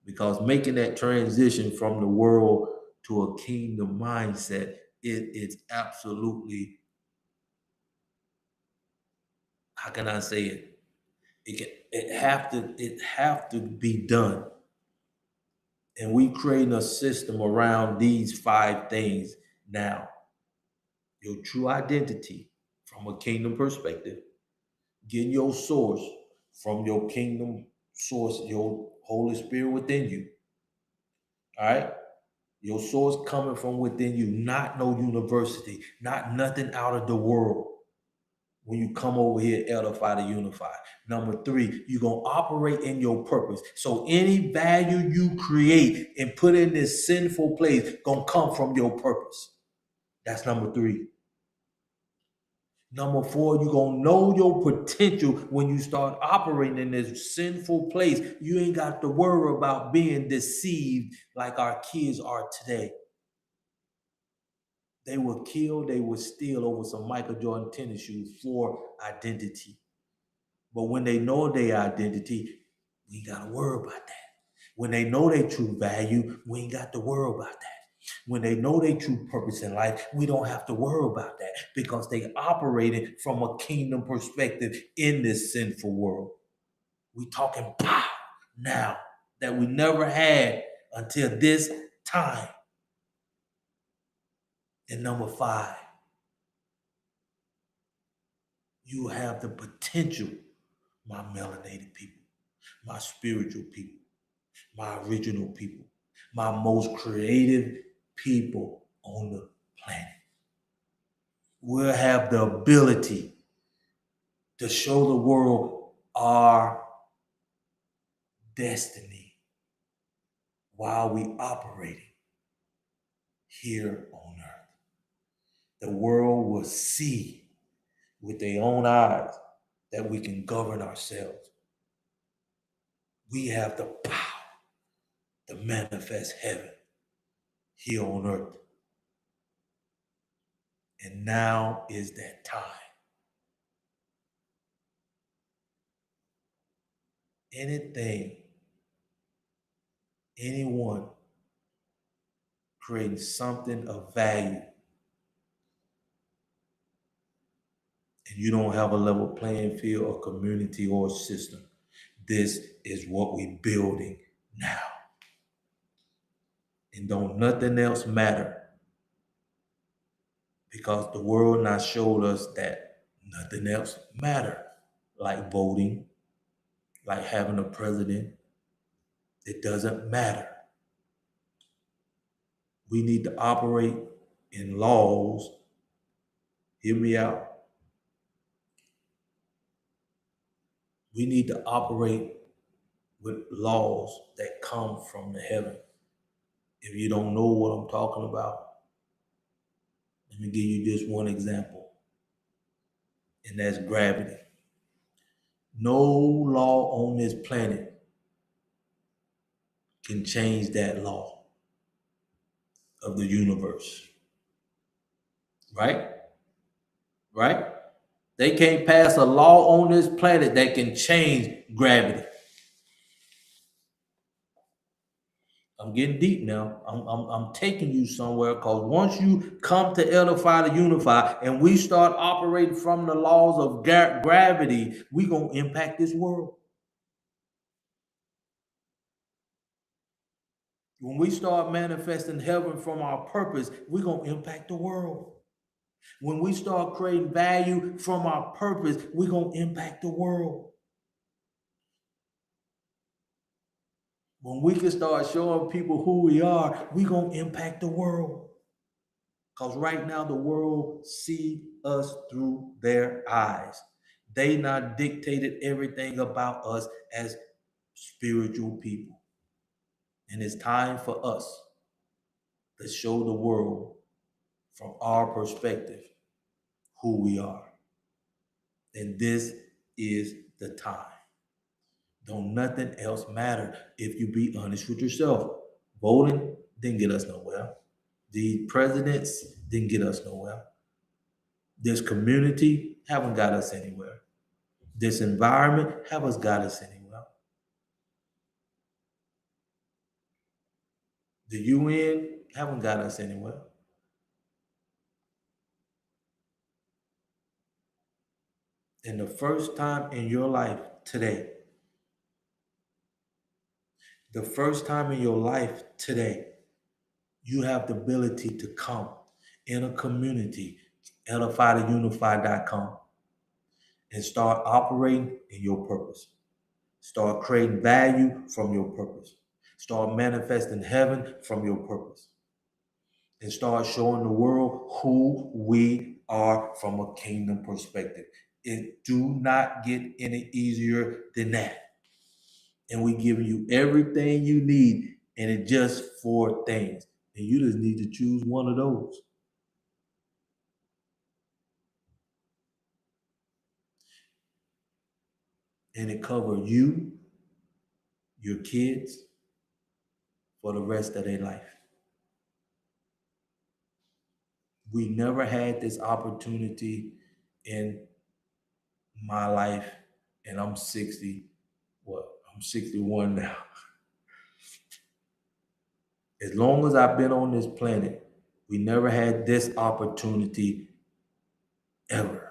because making that transition from the world to a kingdom mindset, it's absolutely, how can I say it? It have to be done. And we creating a system around these 5 things now. Your true identity from a kingdom perspective, getting your source from your kingdom source, your Holy Spirit within you. All right? Your source coming from within you, not no university, not nothing out of the world. When you come over here, edify to unify. Number three, you're going to operate in your purpose. So any value you create and put in this sinful place going to come from your purpose. That's number three. Number four, you're going to know your potential when you start operating in this sinful place. You ain't got to worry about being deceived like our kids are today. They will kill, they will steal over some Michael Jordan tennis shoes for identity. But when they know their identity, we ain't got to worry about that. When they know their true value, we ain't got to worry about that. When they know their true purpose in life, we don't have to worry about that because they operated from a kingdom perspective in this sinful world. We talking power now that we never had until this time. And number five, you have the potential, my melanated people, my spiritual people, my original people, my most creative people on the planet. We'll have the ability to show the world our destiny while we operating here on earth. The world will see with their own eyes that we can govern ourselves. We have the power to manifest heaven here on earth. And now is that time. Anything, anyone creating something of value, and you don't have a level playing field or community or system, this is what we're building now. And don't nothing else matter because the world now showed us that nothing else matter, like voting, like having a president. It doesn't matter. We need to operate in laws. Hear me out. We need to operate with laws that come from the heaven. If you don't know what I'm talking about, let me give you just one example, and that's gravity. No law on this planet can change that law of the universe. Right? Right? They can't pass a law on this planet that can change gravity. I'm getting deep now. I'm taking you somewhere because once you come to edify to unify and we start operating from the laws of gravity, we're going to impact this world. When we start manifesting heaven from our purpose, we're going to impact the world. When we start creating value from our purpose, we're going to impact the world. When we can start showing people who we are, we're going to impact the world. Because right now the world see us through their eyes. They not dictated everything about us as spiritual people. And it's time for us to show the world from our perspective who we are. And this is the time. Don't nothing else matter if you be honest with yourself. Voting didn't get us nowhere. The presidents didn't get us nowhere. This community haven't got us anywhere. This environment haven't got us anywhere. The UN haven't got us anywhere. And the first time in your life today, you have the ability to come in a community, edify2unify.com, and start operating in your purpose. Start creating value from your purpose. Start manifesting heaven from your purpose. And start showing the world who we are from a kingdom perspective. It do not get any easier than that. And we give you everything you need, and it just 4 things. And you just need to choose one of those. And it covers you, your kids, for the rest of their life. We never had this opportunity in my life, and I'm 60. I'm 61 now. As long as I've been on this planet, we never had this opportunity ever.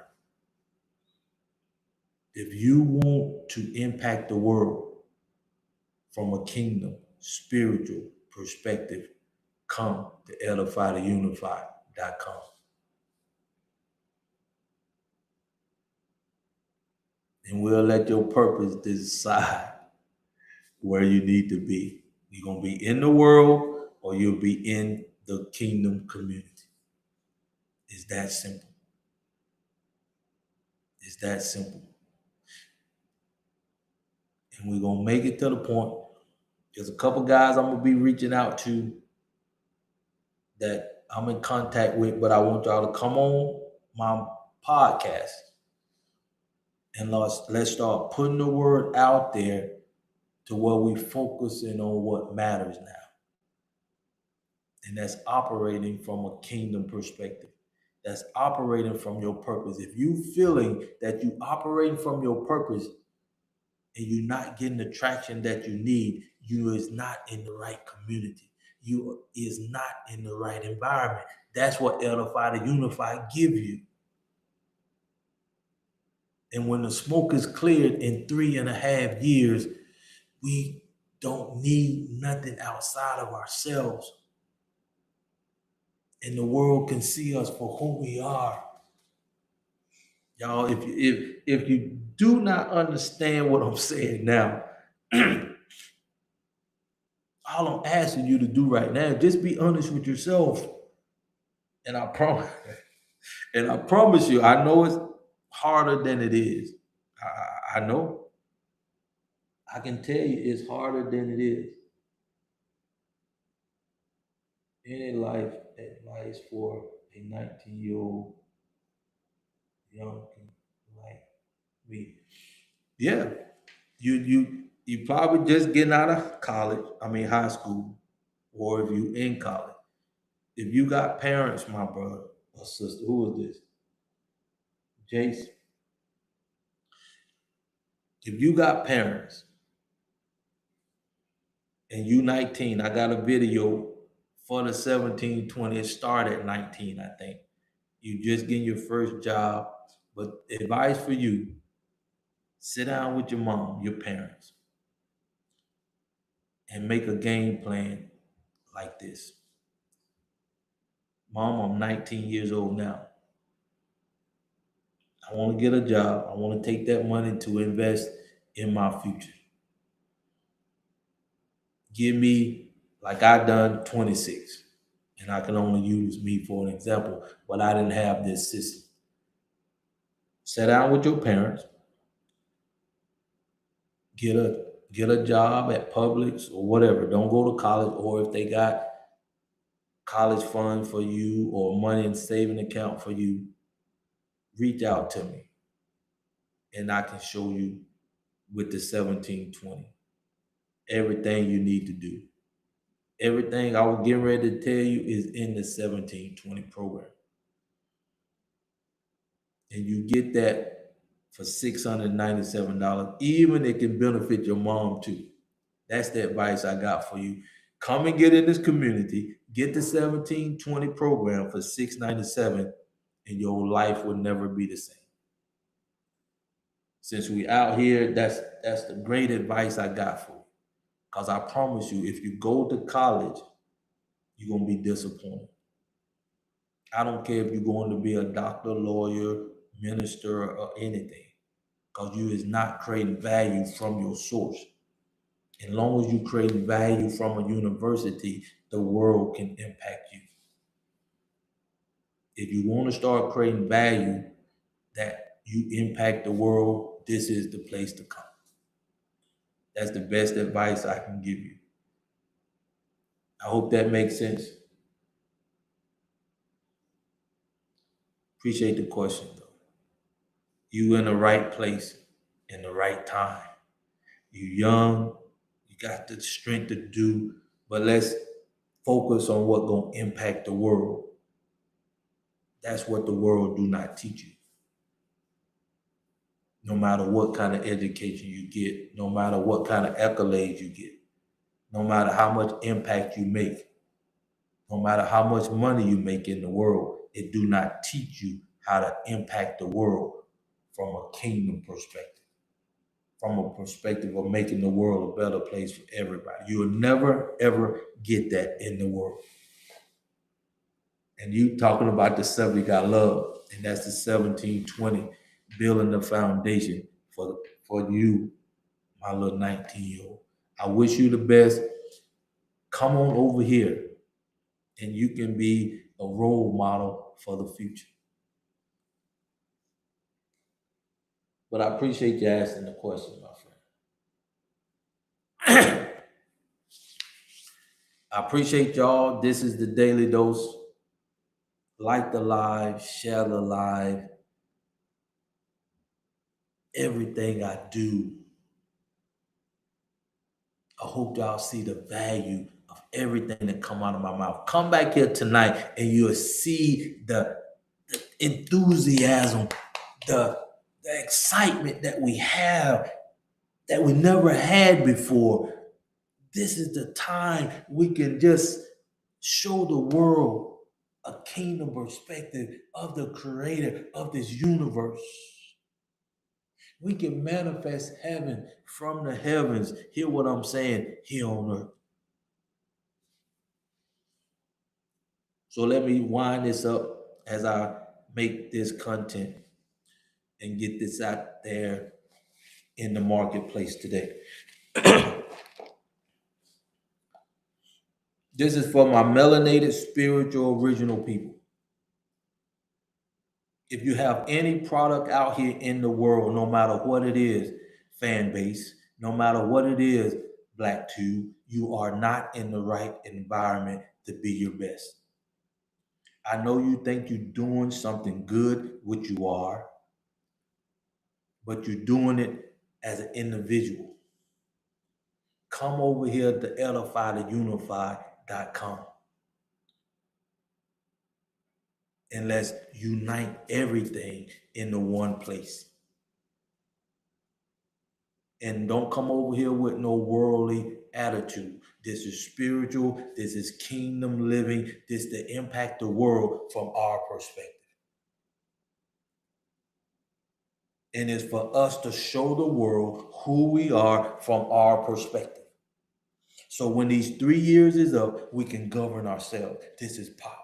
If you want to impact the world from a kingdom, spiritual perspective, come to edifytheunified.com. And we'll let your purpose decide where you need to be. You're going to be in the world or you'll be in the kingdom community. It's that simple. It's that simple. And we're going to make it to the point. There's a couple guys I'm going to be reaching out to that I'm in contact with, but I want y'all to come on my podcast and let's start putting the word out there to where we focusing on what matters now. And that's operating from a kingdom perspective. That's operating from your purpose. If you feeling that you operating from your purpose and you're not getting the traction that you need, you is not in the right community. You is not in the right environment. That's what Edify the Unified give you. And when the smoke is cleared in 3.5 years, we don't need nothing outside of ourselves. And the world can see us for who we are. Y'all, if you do not understand what I'm saying now, all I'm asking you to do right now, just be honest with yourself. And I promise you, I know it's harder than it is. I know. I can tell you it's harder than it is. Any life advice for a 19-year-old young like me? Yeah, you probably just getting out of college. High school, or if you in college. If you got parents, my brother or sister, who is this? Jason. If you got parents and you 19, I got a video for the 17-20. It started at 19, I think. You just getting your first job. But advice for you, sit down with your mom, your parents, and make a game plan like this. Mom, I'm 19 years old now. I want to get a job. I want to take that money to invest in my future. Give me, like I done, 26. And I can only use me for an example, but I didn't have this system. Sit down with your parents. Get a job at Publix or whatever. Don't go to college, or if they got college fund for you or money in saving account for you, reach out to me. And I can show you with the 17-20 everything you need to do. Everything I was getting ready to tell you is in the 17-20 program. And you get that for $697. Even it can benefit your mom too. That's the advice I got for you. Come and get in this community, get the 17-20 program for $697, and your life will never be the same. Since we out here, that's the great advice I got for you. Because I promise you, if you go to college, you're going to be disappointed. I don't care if you're going to be a doctor, lawyer, minister, or anything. because you is not creating value from your source. As long as you create value from a university, the world can impact you. If you want to start creating value that you impact the world, this is the place to come. That's the best advice I can give you. I hope that makes sense. Appreciate the question, though. You in the right place in the right time. You young, you got the strength to do, but let's focus on what gonna impact the world. That's what the world do not teach you. No matter what kind of education you get, no matter what kind of accolades you get, no matter how much impact you make, no matter how much money you make in the world, it do not teach you how to impact the world from a kingdom perspective, from a perspective of making the world a better place for everybody. You will never, ever get that in the world. And you talking about the stuff you got love, and that's the 1720, building the foundation for you, my little 19-year-old. I wish you the best. Come on over here, and you can be a role model for the future. But I appreciate you asking the question, my friend. I appreciate y'all. This is the Daily Dose. Like the live, share the live. Everything I do, I hope y'all see the value of everything that come out of my mouth. Come back here tonight and you'll see the enthusiasm, the excitement that we have that we never had before. This is the time we can just show the world a kingdom perspective of the creator of this universe. We can manifest heaven from the heavens. Hear what I'm saying here on earth. So let me wind this up as I make this content and get this out there in the marketplace today. This is for my melanated spiritual original people. If you have any product out here in the world, no matter what it is, fan base, no matter what it is, BlackTube, you are not in the right environment to be your best. I know you think you're doing something good, which you are, but you're doing it as an individual. Come over here to edifytheunify.com and let's unite everything into one place. And don't come over here with no worldly attitude. This is spiritual. This is kingdom living. This to impact the world from our perspective. And it's for us to show the world who we are from our perspective. So when these 3 years is up, we can govern ourselves. This is powerful.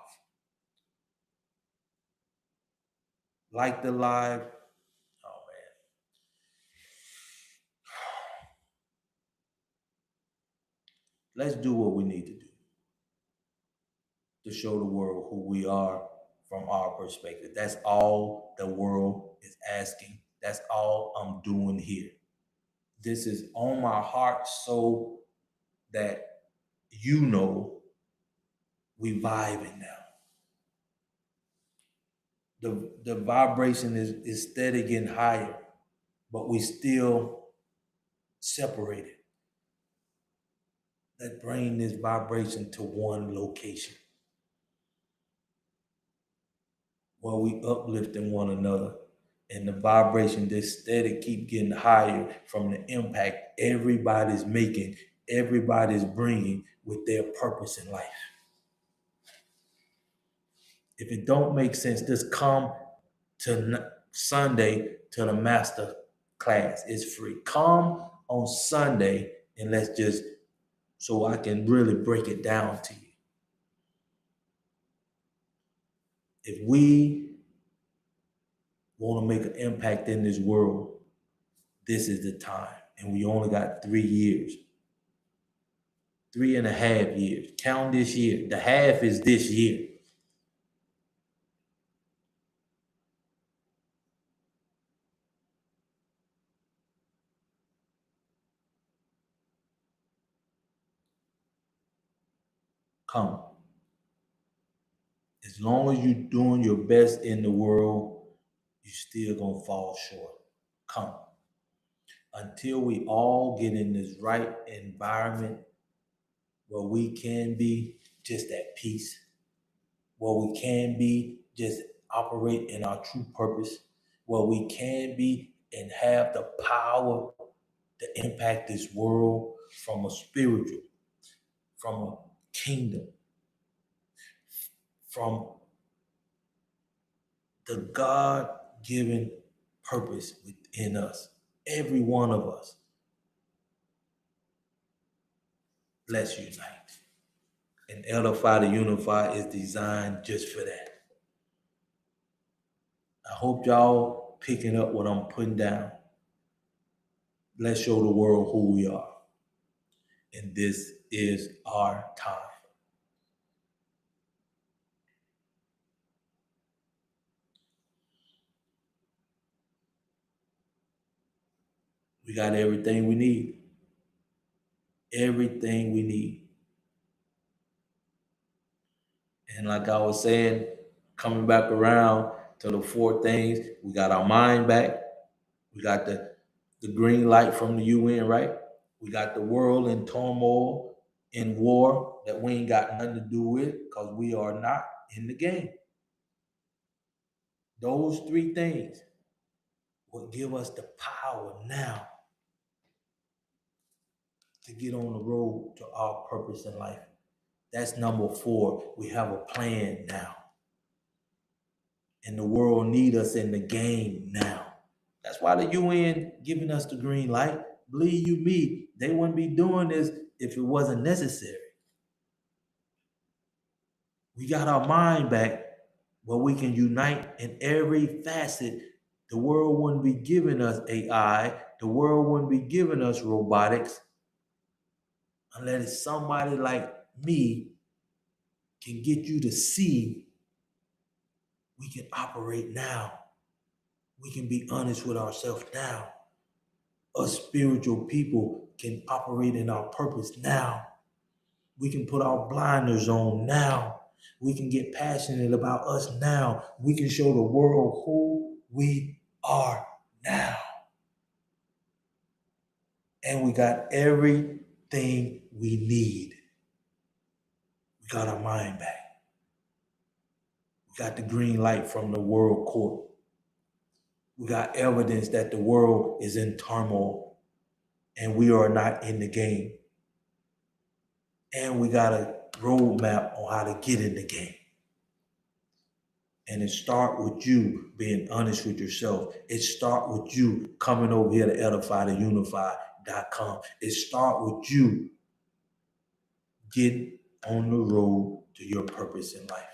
Like the live. Oh man. Let's do what we need to do to show the world who we are from our perspective. That's all the world is asking. That's all I'm doing here. This is on my heart so that you know we vibing now. The vibration is steady getting higher, but we still separated. Let's bring this vibration to one location where we uplifting one another, and the vibration just steady keep getting higher from the impact everybody's making, everybody's bringing with their purpose in life. If it don't make sense, just come to Sunday to the master class. It's free. Come on Sunday and let's just, so I can really break it down to you. If we want to make an impact in this world, this is the time. And we only got 3 years, 3.5 years. Count this year. The half is this year. Come. As long as you're doing your best in the world, you're still going to fall short. Come. Until we all get in this right environment where we can be just at peace, where we can be just operate in our true purpose, where we can be and have the power to impact this world from a spiritual, from a kingdom, from the God given purpose within us, every one of us. Let's unite. And Edify to Unify is designed just for that. I hope y'all picking up what I'm putting down. Let's show the world who we are. And this is our time. We got everything we need. Everything we need. And like I was saying, coming back around to the 4 things, we got our mind back. We got the green light from the UN, right? We got the world in turmoil, in war that we ain't got nothing to do with because we are not in the game. Those 3 things will give us the power now to get on the road to our purpose in life. That's number 4. We have a plan now. And the world need us in the game now. That's why the UN giving us the green light. Believe you me, they wouldn't be doing this if it wasn't necessary. We got our mind back where we can unite in every facet. The world wouldn't be giving us AI. The world wouldn't be giving us robotics unless somebody like me can get you to see we can operate now. We can be honest with ourselves now. Us spiritual people can operate in our purpose now. We can put our blinders on now. We can get passionate about us now. We can show the world who we are now. And we got everything we need. We got our mind back. We got the green light from the world court. We got evidence that the world is in turmoil and we are not in the game. And we got a roadmap on how to get in the game. And it start with you being honest with yourself. It start with you coming over here to edifytounify.com. It start with you getting on the road to your purpose in life.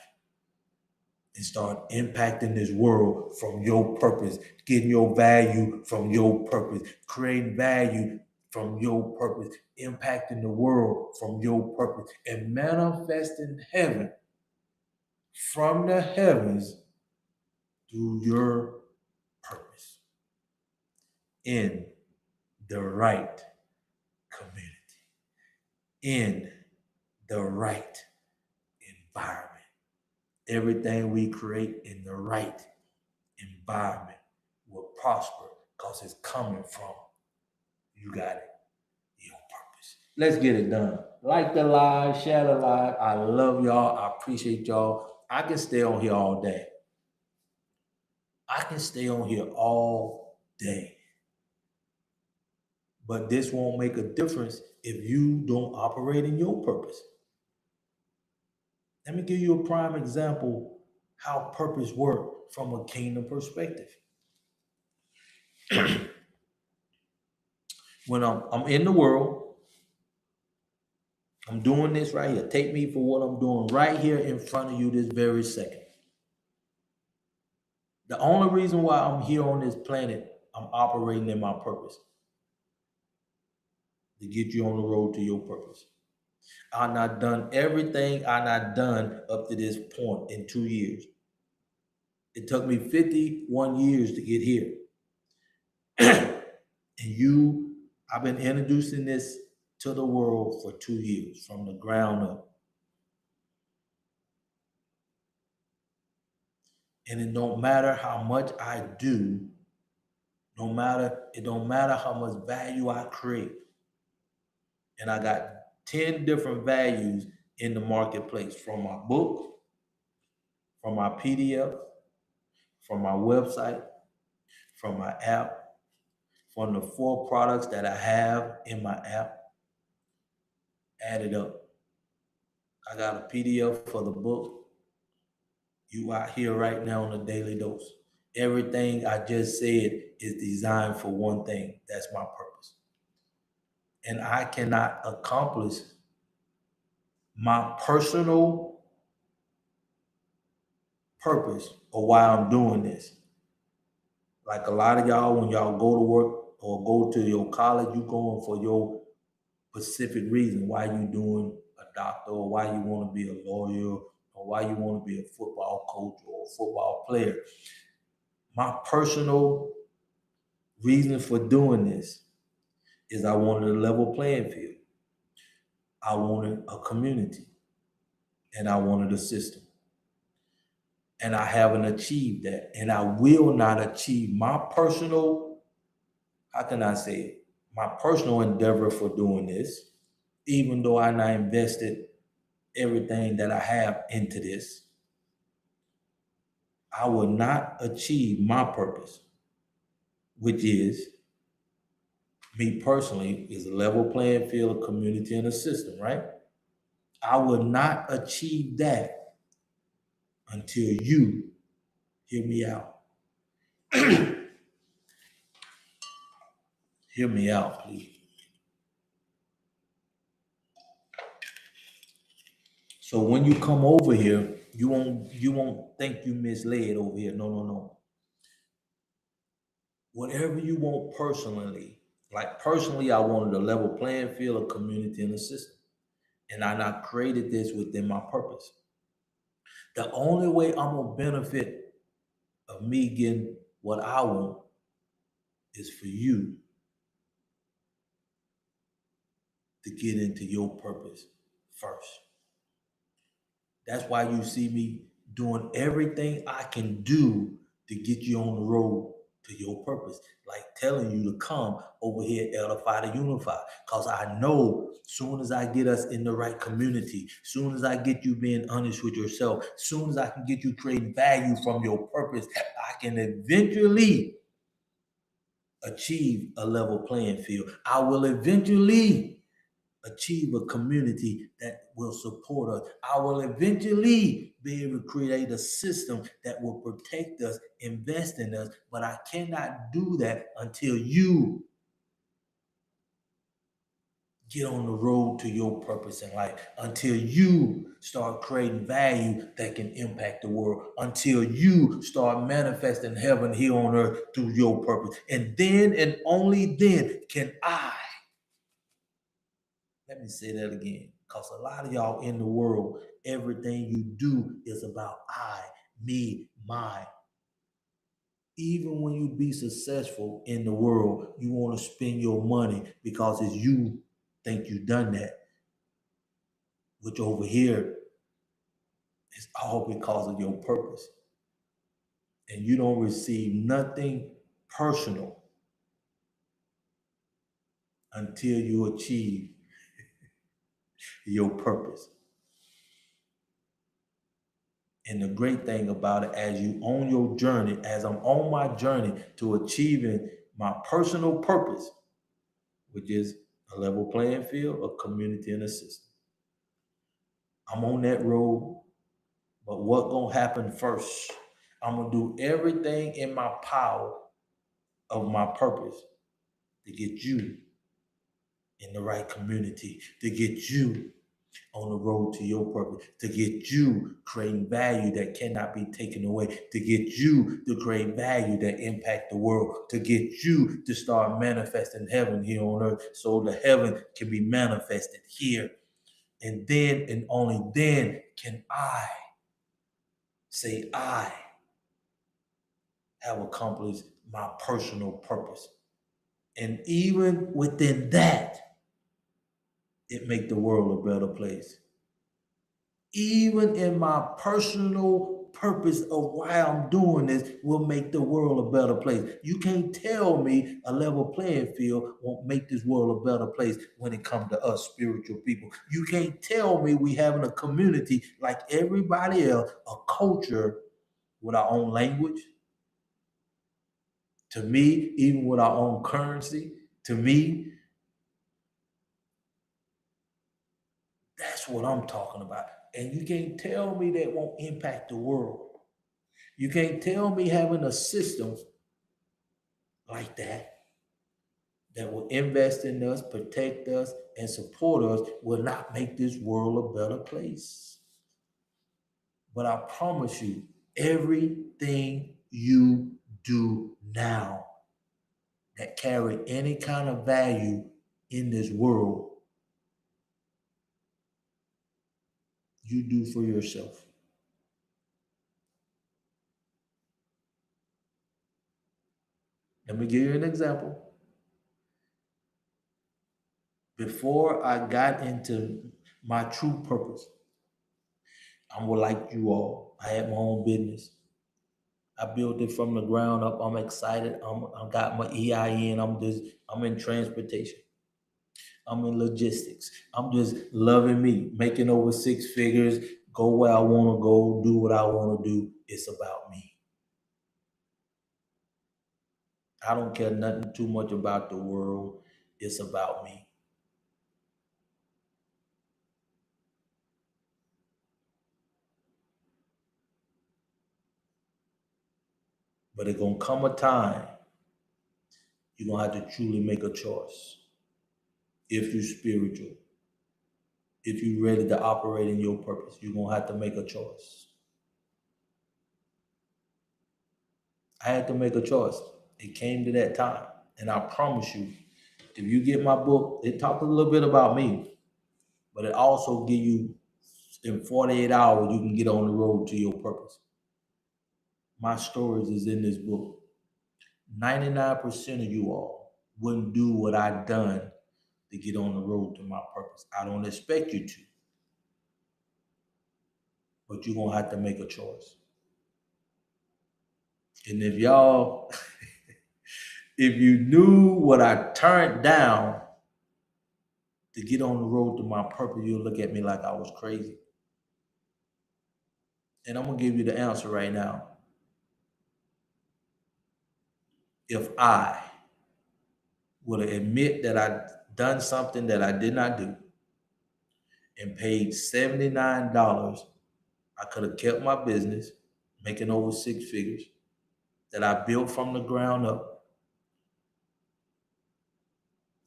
And start impacting this world from your purpose, getting your value from your purpose, creating value from your purpose, impacting the world from your purpose, and manifesting heaven from the heavens through your purpose in the right community, in the right environment. Everything we create in the right environment will prosper because it's coming from, you got it, your purpose. Let's get it done. Like the live, share the live. I love y'all. I appreciate y'all. I can stay on here all day. I can stay on here all day. But this won't make a difference if you don't operate in your purpose. Let me give you a prime example how purpose works from a kingdom perspective. When I'm in the world, I'm doing this right here. Take me for what I'm doing right here in front of you this very second. The only reason why I'm here on this planet, I'm operating in my purpose to get you on the road to your purpose. I've not done everything I've not done up to this point in 2 years. It took me 51 years to get here. And I've been introducing this to the world for 2 years from the ground up. And it don't matter how much I do, it don't matter how much value I create. And I got 10 different values in the marketplace, from my book, from my PDF, from my website, from my app, from the 4 products that I have in my app. Add it up. I got a PDF for the book. You out here right now on a daily dose. Everything I just said is designed for one thing. That's my purpose. And I cannot accomplish my personal purpose or why I'm doing this. Like a lot of y'all, when y'all go to work or go to your college, you going for your specific reason why you doing a doctor, or why you want to be a lawyer, or why you want to be a football coach or a football player. My personal reason for doing this is I wanted a level playing field. I wanted a community, and I wanted a system. And I haven't achieved that. And I will not achieve my personal, how can I say it? My personal endeavor for doing this, even though I not invested everything that I have into this. I will not achieve my purpose, which is, me personally, is a level playing field, a community, and a system, right? I will not achieve that until you hear me out. Hear me out, please. So when you come over here, you won't think you misled over here. No. Whatever you want personally, like personally, I wanted a level playing field, a community, and a system. And I not created this within my purpose. The only way I'm gonna benefit of me getting what I want is for you to get into your purpose first. That's why you see me doing everything I can do to get you on the road to your purpose. Like telling you to come over here, Edify to Unify. Because I know soon as I get us in the right community, soon as I get you being honest with yourself, soon as I can get you creating value from your purpose, I can eventually achieve a level playing field. I will eventually achieve a community that will support us. I will eventually be able to create a system that will protect us, invest in us, but I cannot do that until you get on the road to your purpose in life, until you start creating value that can impact the world, until you start manifesting heaven here on earth through your purpose. And then and only then can I, let me say that again, because a lot of y'all in the world, everything you do is about I, me, my. Even when you be successful in the world, you want to spend your money because it's you think you done that. Which over here is all because of your purpose. And you don't receive nothing personal until you achieve your purpose. And the great thing about it, as you on your journey, as I'm on my journey to achieving my personal purpose, which is a level playing field, a community, and a system. I'm on that road, but what gonna happen first? I'm gonna do everything in my power of my purpose to get you in the right community, to get you on the road to your purpose, to get you creating value that cannot be taken away, to get you to create value that impact the world, to get you to start manifesting heaven here on earth so the heaven can be manifested here. And then and only then can I say I have accomplished my personal purpose. And even within that, it make the world a better place. Even in my personal purpose of why I'm doing this will make the world a better place. You can't tell me a level playing field won't make this world a better place when it comes to us spiritual people. You can't tell me we having a community like everybody else, a culture with our own language. To me, even with our own currency, to me, that's what I'm talking about. And you can't tell me that won't impact the world. You can't tell me having a system like that will invest in us, protect us, and support us will not make this world a better place. But I promise you, everything you do now that carry any kind of value in this world, you do for yourself. Let me give you an example. Before I got into my true purpose, I'm like you all. I had my own business. I built it from the ground up. I'm excited. I got my EIN. I'm in transportation. I'm in logistics. I'm just loving me, making over six figures, go where I want to go, do what I want to do. It's about me. I don't care nothing too much about the world. It's about me. But it's gonna come a time you're gonna have to truly make a choice. If you're spiritual, if you're ready to operate in your purpose, you're gonna have to make a choice. I had to make a choice. It came to that time. And I promise you, if you get my book, it talks a little bit about me, but it also give you in 48 hours you can get on the road to your purpose. My stories is in this book. 99% of you all wouldn't do what I done to get on the road to my purpose. I don't expect you to, but you're gonna have to make a choice. And if y'all, if you knew what I turned down to get on the road to my purpose, you'll look at me like I was crazy. And I'm gonna give you the answer right now. If I would admit that I done something that I did not do and paid $79, I could have kept my business, making over six figures, that I built from the ground up.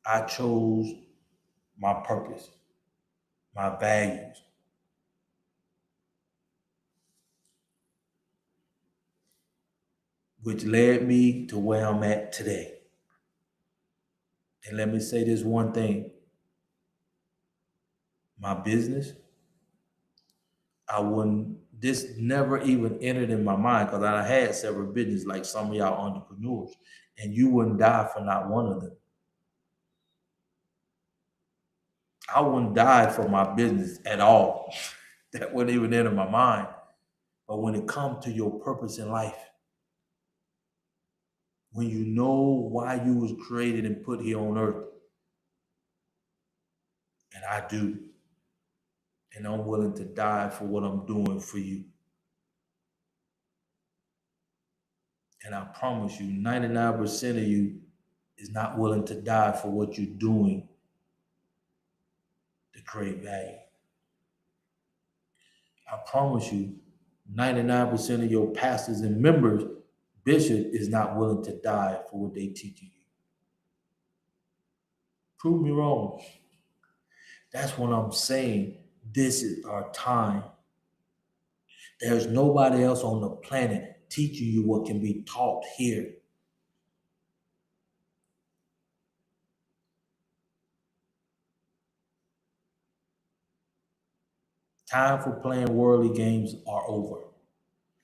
I chose my purpose, my values, which led me to where I'm at today. And let me say this one thing. My business, I wouldn't, this never even entered in my mind because I had several businesses like some of y'all entrepreneurs, and you wouldn't die for not one of them. I wouldn't die for my business at all. That wouldn't even enter my mind. But when it comes to your purpose in life, when you know why you was created and put here on earth, and I do, and I'm willing to die for what I'm doing for you. And I promise you, 99% of you is not willing to die for what you're doing to create value. I promise you, 99% of your pastors and members, bishop, is not willing to die for what they teach you. Prove me wrong. That's what I'm saying. This is our time. There's nobody else on the planet teaching you what can be taught here. Time for playing worldly games are over.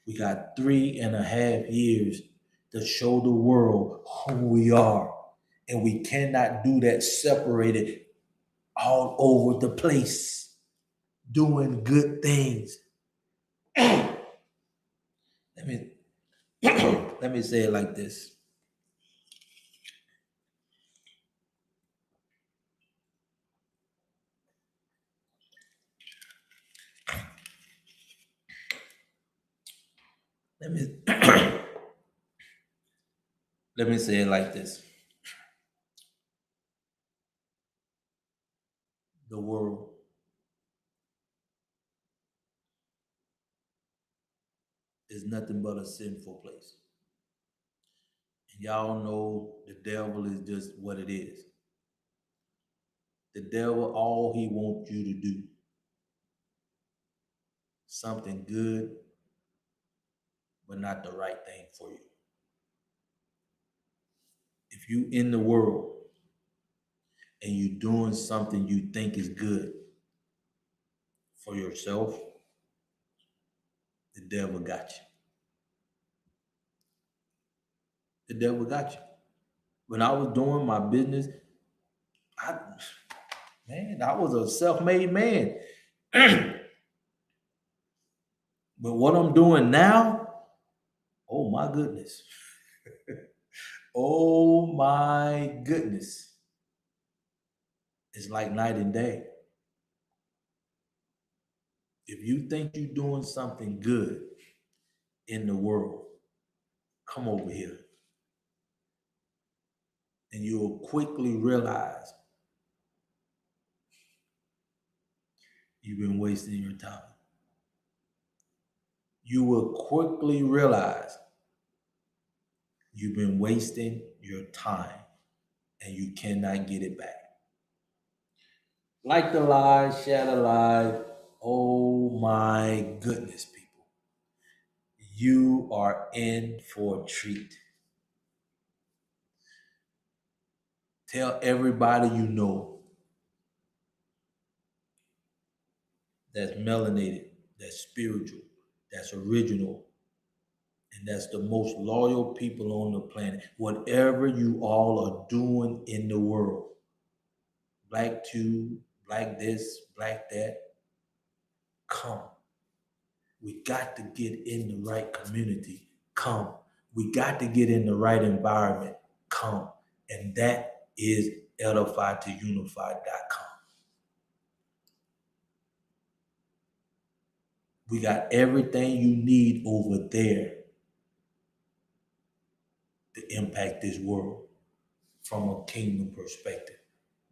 We got 3.5 years to show the world who we are. And we cannot do that separated all over the place, doing good things. let me let me say it like this. Let me let me say it like this. The world is nothing but a sinful place. And y'all know the devil is just what it is. The devil, all he wants you to do, something good, but not the right thing for you. If you in the world and you doing something you think is good for yourself, the devil got you. The devil got you. When I was doing my business, I was a self-made man. But what I'm doing now, oh my goodness. Oh my goodness. It's like night and day. If you think you're doing something good in the world, come over here. And you'll quickly realize you've been wasting your time. You will quickly realize you've been wasting your time and you cannot get it back. Like the lie, share the lie. Oh my goodness, people. You are in for a treat. Tell everybody you know that's melanated, that's spiritual, that's original, and that's the most loyal people on the planet. Whatever you all are doing in the world, black tube, black this, black that, come. We got to get in the right community. Come. We got to get in the right environment. Come. And that is edify2unify.com. We got everything you need over there to impact this world from a kingdom perspective,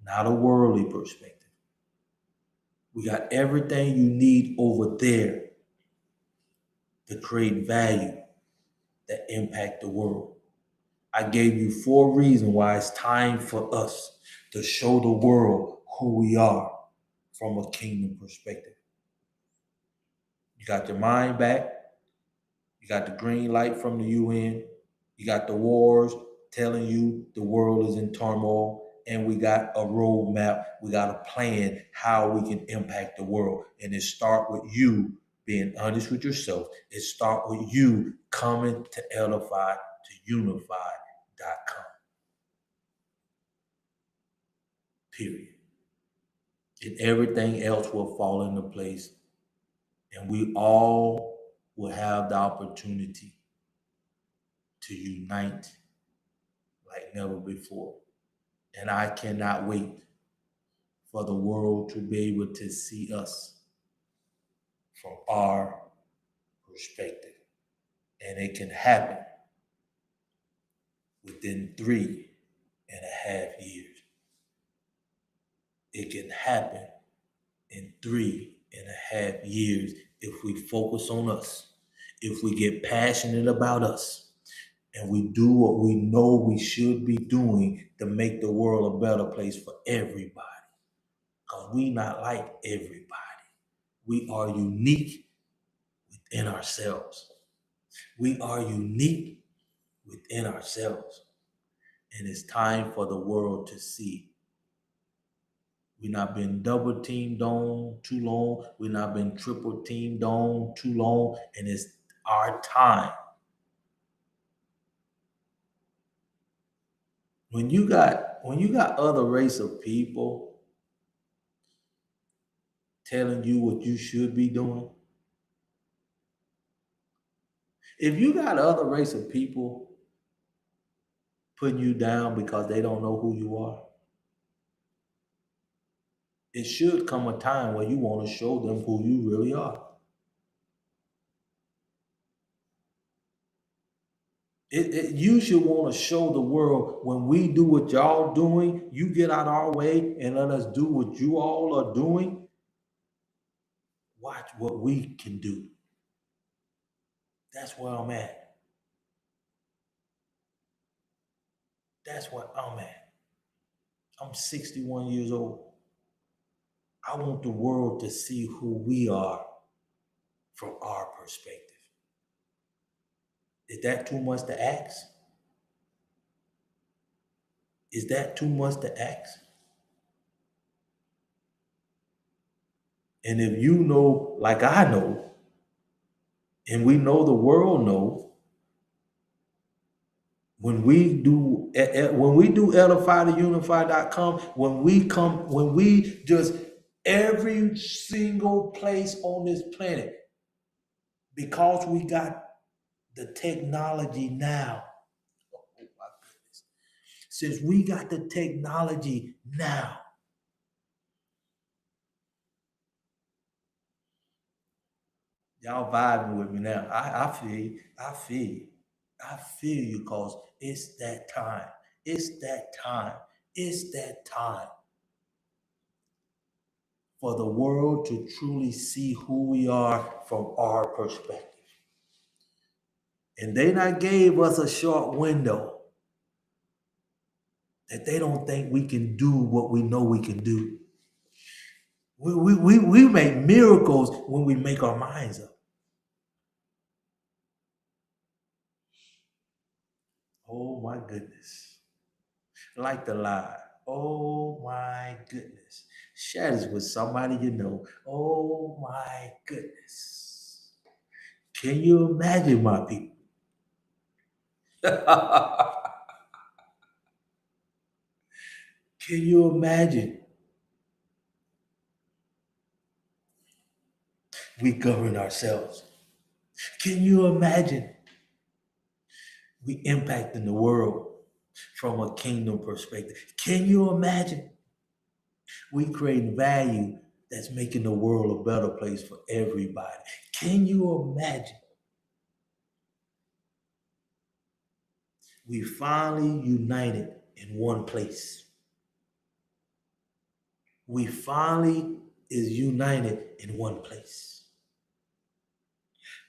not a worldly perspective. We got everything you need over there to create value that impact the world. I gave you 4 reasons why it's time for us to show the world who we are from a kingdom perspective. You got your mind back. You got the green light from the UN. You got the wars telling you the world is in turmoil. And we got a roadmap. We got a plan how we can impact the world. And it starts with you being honest with yourself. It starts with you coming to edify2unify.com. Period. And everything else will fall into place. And we all will have the opportunity to unite like never before. And I cannot wait for the world to be able to see us from our perspective. And it can happen within 3.5 years. It can happen in 3.5 years if we focus on us, if we get passionate about us, and we do what we know we should be doing to make the world a better place for everybody. Because we not like everybody. We are unique within ourselves. We are unique within ourselves. And it's time for the world to see. We've not been double teamed on too long. We've not been triple teamed on too long. And it's our time. When you got other race of people telling you what you should be doing, if you got other race of people putting you down because they don't know who you are, it should come a time where you want to show them who you really are. You should want to show the world when we do what y'all doing, you get out our way and let us do what you all are doing. Watch what we can do. That's where I'm at. That's where I'm at. I'm 61 years old. I want the world to see who we are from our perspective. Is that too much to ask? Is that too much to ask? And if you know, like I know, and we know the world know, when we do edify2unify.com, when we just every single place on this planet, because we got the technology now. Oh my goodness. Since we got the technology now, y'all vibing with me now. I feel you because it's that time. It's that time. It's that time for the world to truly see who we are from our perspective. And they not gave us a short window that they don't think we can do what we know we can do. We make miracles when we make our minds up. Oh my goodness. Like the lie. Oh my goodness. Share this with somebody you know. Oh my goodness. Can you imagine, my people? Can you imagine? We govern ourselves. Can you imagine? We impacting the world from a kingdom perspective. Can you imagine? We creating value that's making the world a better place for everybody. Can you imagine? We finally united in one place. We finally is united in one place.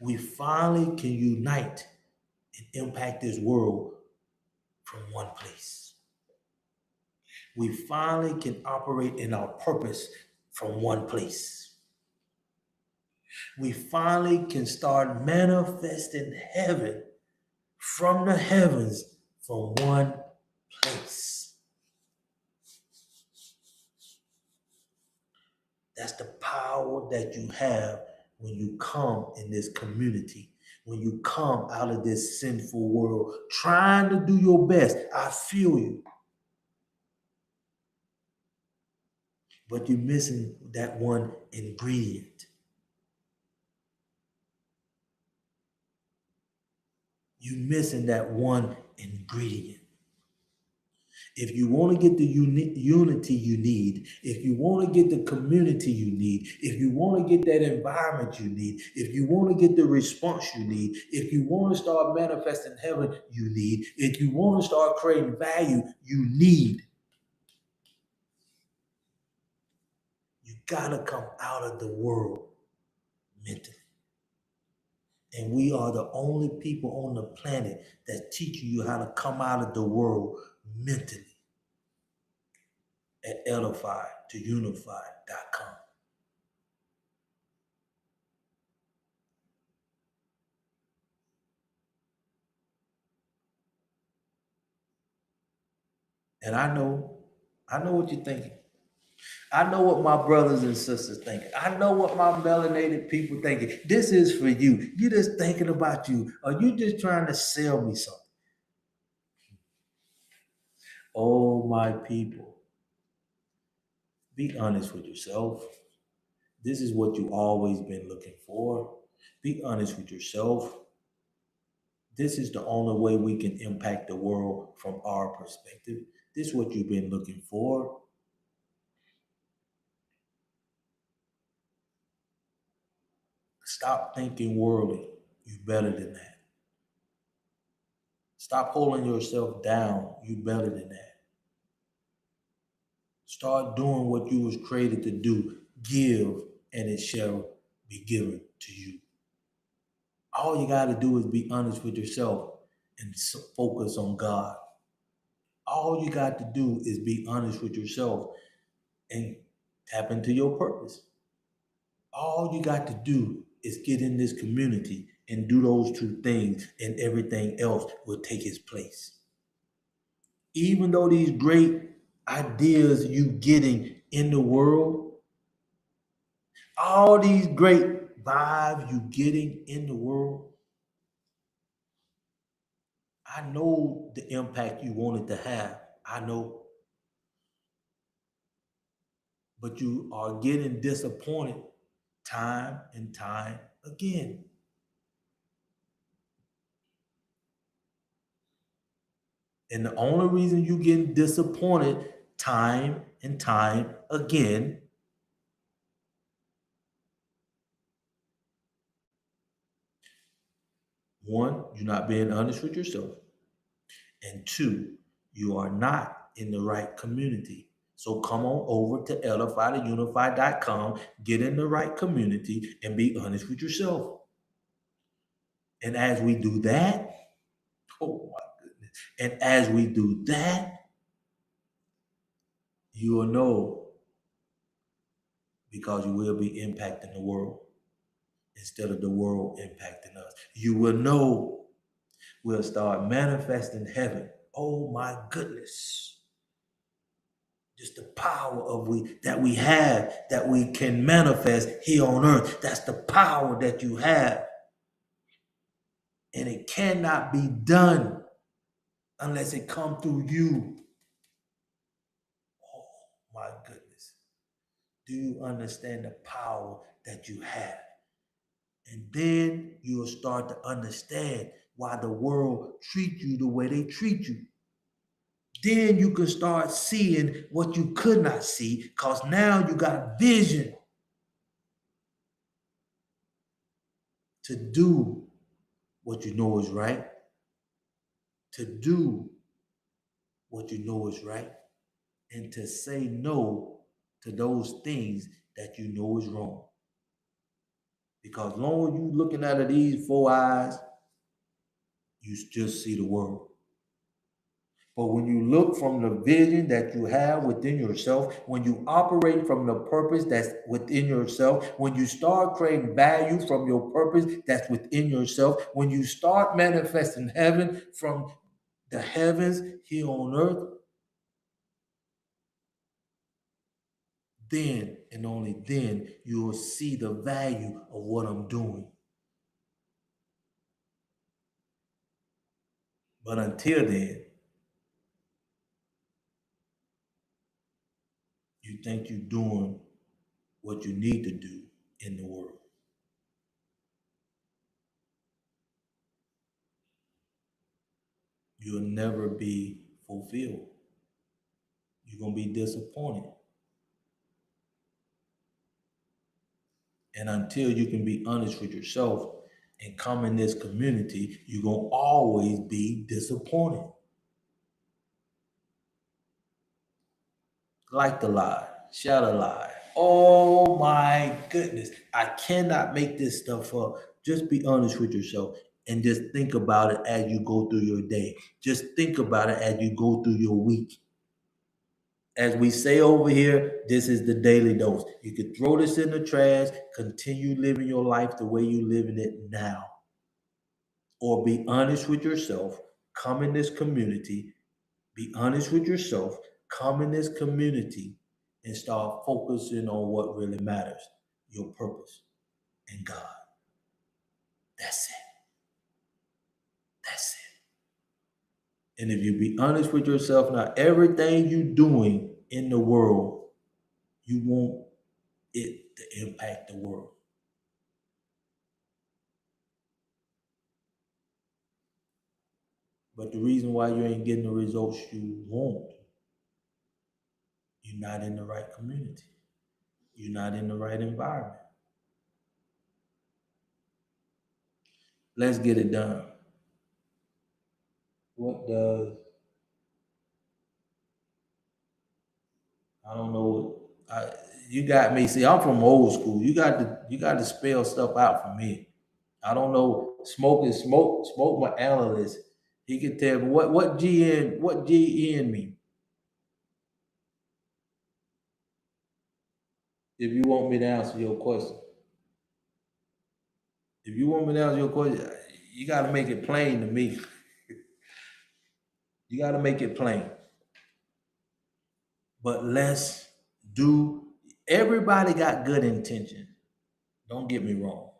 We finally can unite and impact this world from one place. We finally can operate in our purpose from one place. We finally can start manifesting heaven from the heavens from one place. That's the power that you have when you come in this community, when you come out of this sinful world, trying to do your best. I feel you. But you're missing that one ingredient. You're missing that one ingredient. If you want to get the unity you need, if you want to get the community you need, if you want to get that environment you need, if you want to get the response you need, if you want to start manifesting heaven you need, if you want to start creating value you need, you got to come out of the world mentally. And we are the only people on the planet that teaching you how to come out of the world mentally at edify2unify.com. And I know what you're thinking. I know what my brothers and sisters thinking. I know what my melanated people thinking. This is for you. You just thinking about you. Or you just trying to sell me something. Oh, my people, be honest with yourself. This is what you always been looking for. Be honest with yourself. This is the only way we can impact the world from our perspective. This is what you've been looking for. Stop thinking worldly. You better than that. Stop holding yourself down. You better than that. Start doing what you was created to do. Give, and it shall be given to you. All you got to do is be honest with yourself and focus on God. All you got to do is be honest with yourself and tap into your purpose. All you got to do is get in this community and do those two things, and everything else will take its place. Even though these great ideas you getting in the world, all these great vibes you getting in the world, I know the impact you wanted to have. I know. But you are getting disappointed time and time again. And the only reason you getting disappointed time and time again, one, you're not being honest with yourself. And two, you are not in the right community. So come on over to edify2unify.com, get in the right community, and be honest with yourself. And as we do that, oh my goodness. And as we do that, you will know, because you will be impacting the world instead of the world impacting us. You will know. We'll start manifesting heaven. Oh my goodness. Just the power of that we have, that we can manifest here on earth. That's the power that you have. And it cannot be done unless it come through you. Oh my goodness. Do you understand the power that you have? And then you'll start to understand why the world treat you the way they treat you. Then you can start seeing what you could not see, because now you got a vision to do what you know is right, to do what you know is right, and to say no to those things that you know is wrong. Because long as you looking out of these four eyes, you just see the world. But when you look from the vision that you have within yourself, when you operate from the purpose that's within yourself, when you start creating value from your purpose that's within yourself, when you start manifesting heaven from the heavens here on earth, then and only then you will see the value of what I'm doing. But until then, you think you're doing what you need to do in the world. You'll never be fulfilled. You're going to be disappointed. And until you can be honest with yourself and come in this community, you're going to always be disappointed. Like the lie, shout a lie. Oh my goodness. I cannot make this stuff up. Just be honest with yourself and just think about it as you go through your day. Just think about it as you go through your week. As we say over here, this is the daily dose. You could throw this in the trash, continue living your life the way you're living it now. Or be honest with yourself, come in this community, Be honest with yourself, come in this community, and start focusing on what really matters, your purpose and God. That's it. That's it. And if you be honest with yourself now, everything you're doing in the world, you want it to impact the world. But the reason why you ain't getting the results you want, you're not in the right community. You're not in the right environment. Let's get it done. What does, I don't know what, you got me. See, I'm from old school. You got to spell stuff out for me. I don't know. Smoke is smoke. Smoke my analyst. He can tell me what GN mean. If you want me to answer your question. If you want me to answer your question, you got to make it plain to me. You got to make it plain. But let's do. Everybody got good intention. Don't get me wrong.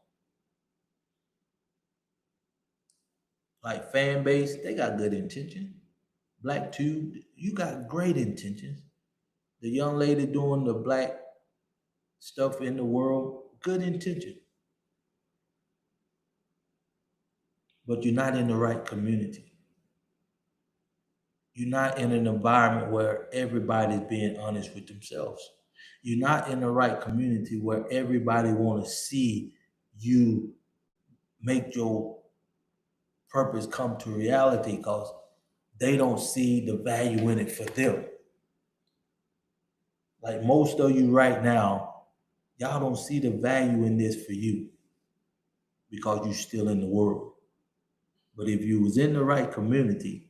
Like fan base, they got good intention. Black Tube, you got great intentions. The young lady doing the black stuff in the world, good intention. But you're not in the right community. You're not in an environment where everybody's being honest with themselves. You're not in the right community where everybody want to see you make your purpose come to reality because they don't see the value in it for them. Like most of you right now, y'all don't see the value in this for you because you're still in the world. But if you was in the right community,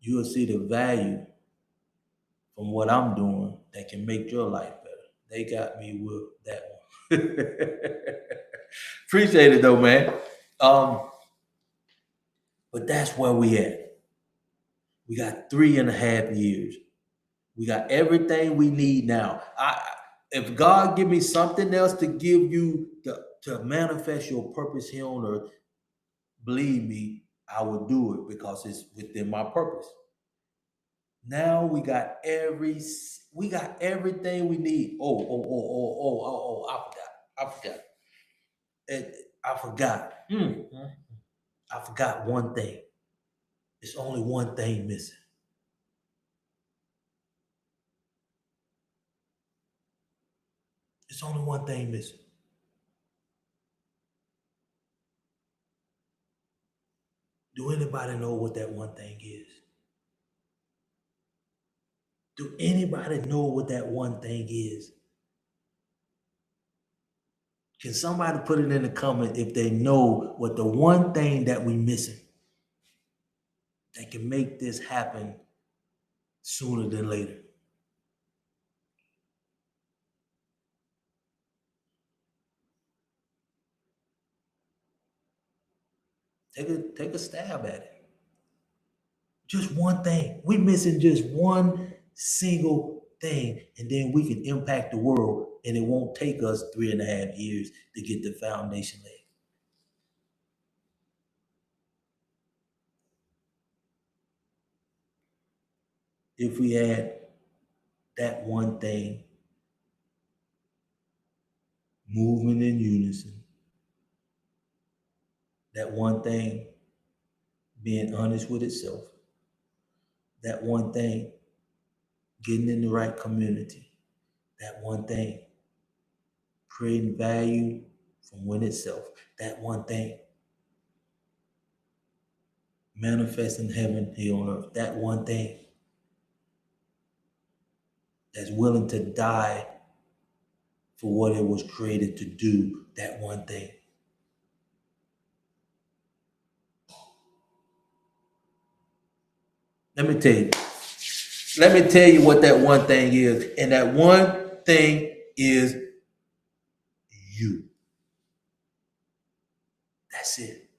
you'll see the value from what I'm doing that can make your life better. They got me with that one. Appreciate it though, man. Um, but that's where we at. We got 3.5 years. We got everything we need now. If God give me something else to give you to manifest your purpose here on earth, believe me, I will do it because it's within my purpose. Now we got everything we need. I forgot. I forgot. I forgot one thing. It's only one thing missing. It's only one thing missing. Do anybody know what that one thing is? Do anybody know what that one thing is? Can somebody put it in the comment if they know what the one thing that we missing that can make this happen sooner than later? Take a stab at it. Just one thing. We missing just one single thing, and then we can impact the world, and it won't take us 3.5 years to get the foundation laid. If we had that one thing moving in unison, that one thing being honest with itself, that one thing getting in the right community, that one thing creating value from within itself, that one thing manifesting heaven here on earth, that one thing that's willing to die for what it was created to do, that one thing. Let me tell you. Let me tell you what that one thing is. And that one thing is you. That's it.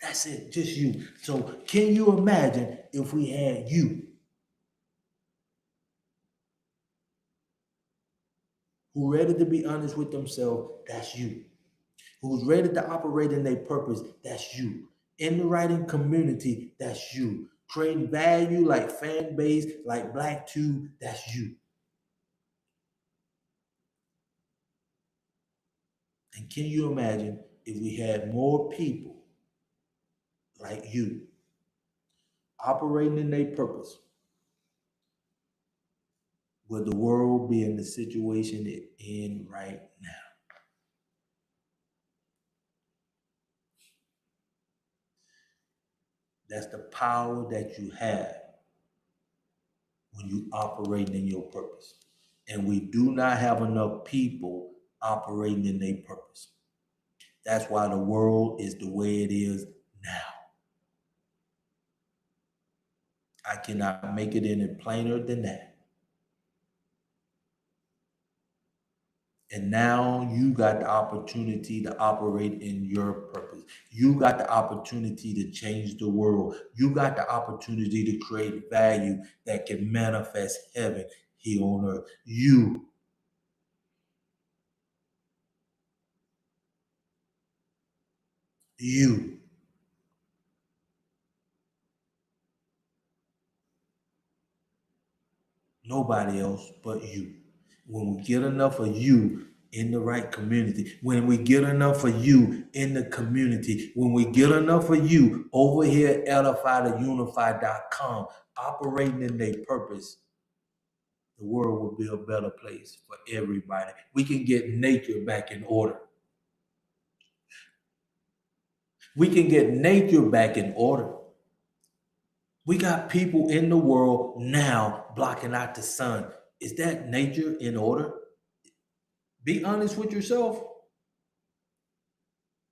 That's it, just you. So can you imagine if we had you who ready to be honest with themselves? That's you. Who's ready to operate in their purpose? That's you. In the writing community, that's you. Creating value like fan base, like Black Tube, that's you. And can you imagine if we had more people like you operating in their purpose? Would the world be in the situation it's in right now? That's the power that you have when you operate in your purpose. And we do not have enough people operating in their purpose. That's why the world is the way it is now. I cannot make it any plainer than that. And now you got the opportunity to operate in your purpose. You got the opportunity to change the world. You got the opportunity to create value that can manifest heaven here on earth. You, nobody else but you. When we get enough of you in the right community, when we get enough of you in the community, when we get enough of you over here at edify2unify.com operating in their purpose, the world will be a better place for everybody. We can get nature back in order. We can get nature back in order. We got people in the world now blocking out the sun. Is that nature in order? Be honest with yourself.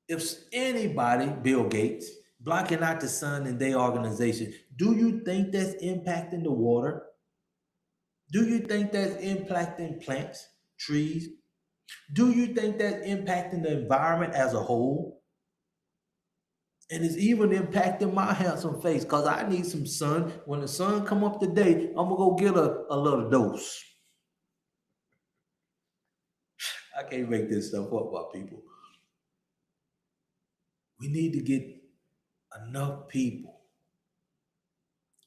If anybody, Bill Gates, blocking out the sun in their organization, do you think that's impacting the water? Do you think that's impacting plants, trees? Do you think that's impacting the environment as a whole? And it's even impacting my handsome face because I need some sun. When the sun come up today, I'm gonna go get a little dose. I can't make this stuff up, my people. We need to get enough people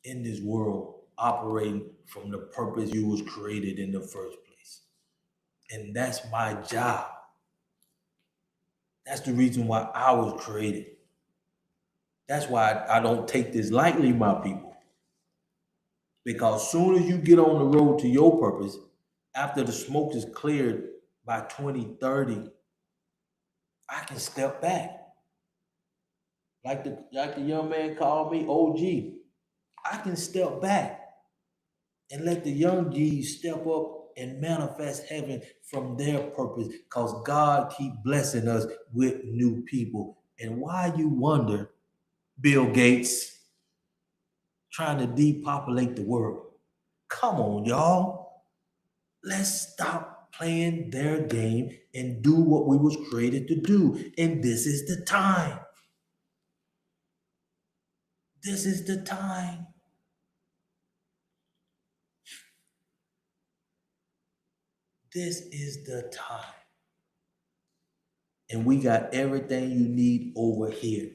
in this world operating from the purpose you was created in the first place. And that's my job. That's the reason why I was created. That's why I don't take this lightly, my people. Because soon as you get on the road to your purpose, after the smoke is cleared by 2030, I can step back. Like the young man called me OG. I can step back and let the young G's step up and manifest heaven from their purpose because God keep blessing us with new people. And why you wonder, Bill Gates, trying to depopulate the world? Come on, y'all. Let's stop playing their game and do what we was created to do. And this is the time. This is the time. This is the time. And we got everything you need over here.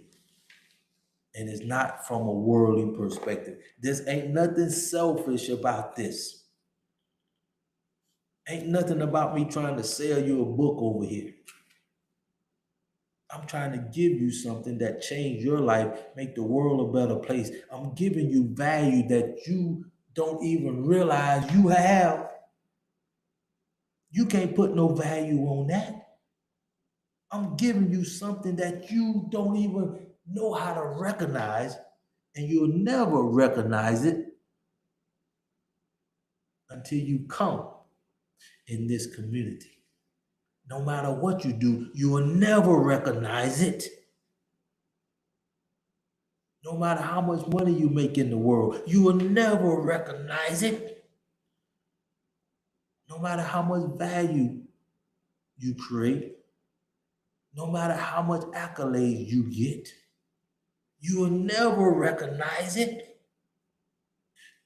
And it's not from a worldly perspective. This ain't nothing selfish about this. Ain't nothing about me trying to sell you a book over here. I'm trying to give you something that change your life, make the world a better place. I'm giving you value that you don't even realize you have. You can't put no value on that. I'm giving you something that you don't even know how to recognize, and you'll never recognize it until you come in this community. No matter what you do, you will never recognize it. No matter how much money you make in the world, you will never recognize it. No matter how much value you create, no matter how much accolades you get, You will never recognize it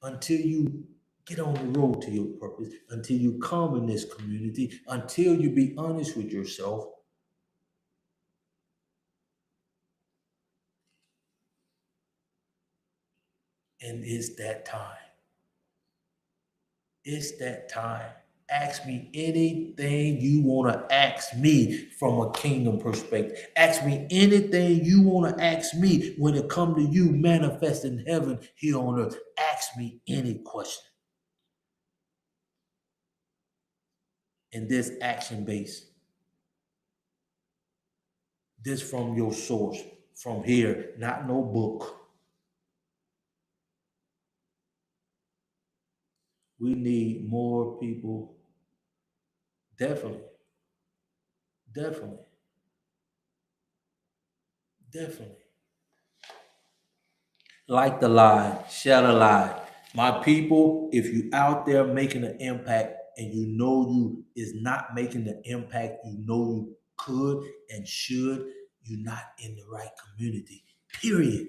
until you get on the road to your purpose, until you come in this community, until you be honest with yourself. And it's that time. It's that time. Ask me anything you want to ask me from a kingdom perspective. Ask me anything you want to ask me when it comes to you manifesting heaven here on earth. Ask me any question. And this action base, this from your source, from here, not no book. We need more people. Definitely, definitely, definitely. Like the lie, share the lie. My people, if you out there making an impact and you know you is not making the impact you know you could and should, you're not in the right community. Period.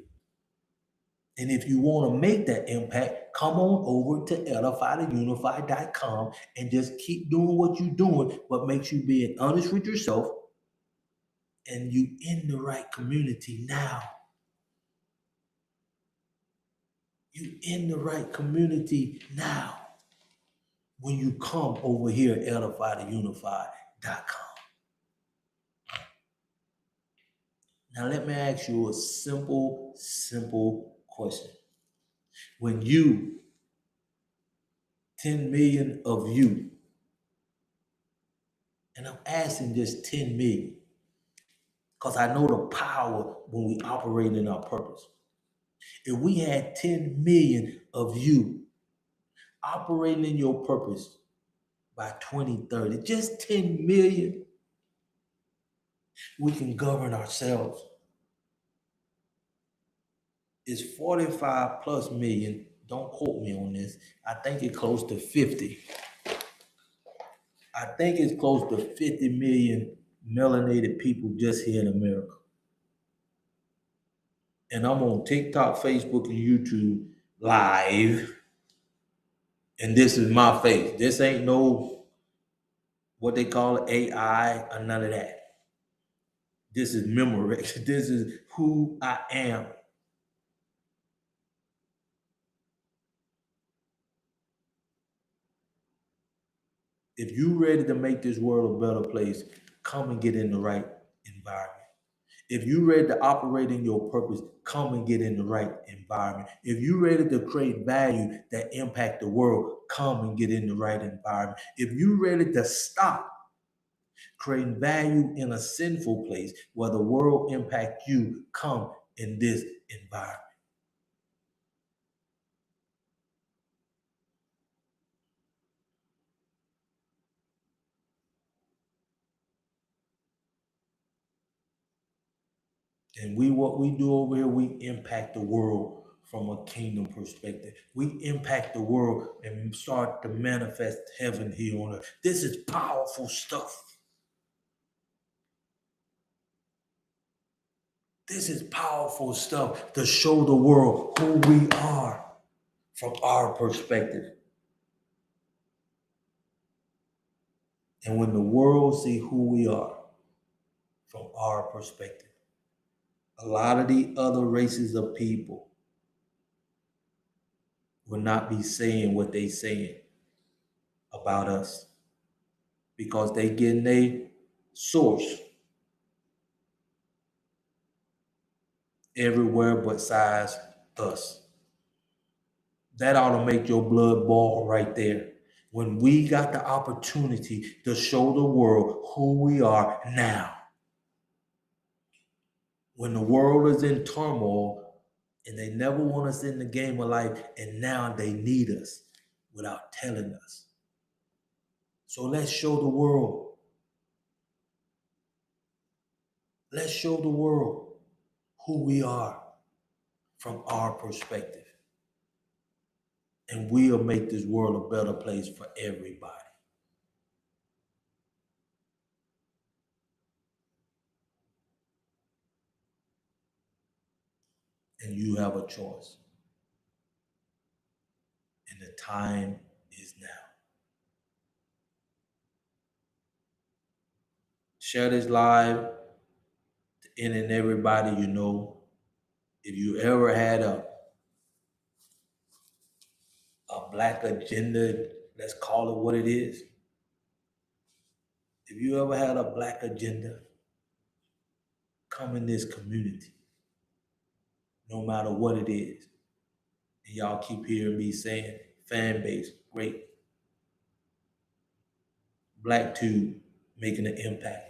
And if you want to make that impact, come on over to edifytheunified.com and just keep doing what you're doing, but make sure you being honest with yourself and you in the right community now. You in the right community now when you come over here at edifytheunified.com. Now let me ask you a simple question. When you, 10 million of you, and I'm asking just 10 million, because I know the power when we operate in our purpose. If we had 10 million of you operating in your purpose by 2030, just 10 million, we can govern ourselves. It's 45 plus million. Don't quote me on this. I think it's close to 50. I think it's close to 50 million melanated people just here in America. And I'm on TikTok, Facebook, and YouTube live. And this is my face. This ain't no what they call AI or none of that. This is Memorex. This is who I am. If you ready to make this world a better place, come and get in the right environment. If you ready to operate in your purpose, come and get in the right environment. If you ready to create value that impact the world, come and get in the right environment. If you ready to stop creating value in a sinful place where the world impact you, come in this environment. And what we do over here, we impact the world from a kingdom perspective. We impact the world and start to manifest heaven here on earth. This is powerful stuff. This is powerful stuff to show the world who we are from our perspective. And when the world see who we are from our perspective, a lot of the other races of people will not be saying what they saying about us because they getting a source everywhere but size us. That ought to make your blood boil right there. When we got the opportunity to show the world who we are now. When the world is in turmoil and they never want us in the game of life, and now they need us without telling us. So let's show the world. Let's show the world who we are from our perspective. And we'll make this world a better place for everybody. And you have a choice. And the time is now. Share this live to any and everybody you know. If you ever had a black agenda, let's call it what it is. If you ever had a black agenda, come in this community, no matter what it is. And y'all keep hearing me saying fan base, great. BlackTube making an impact.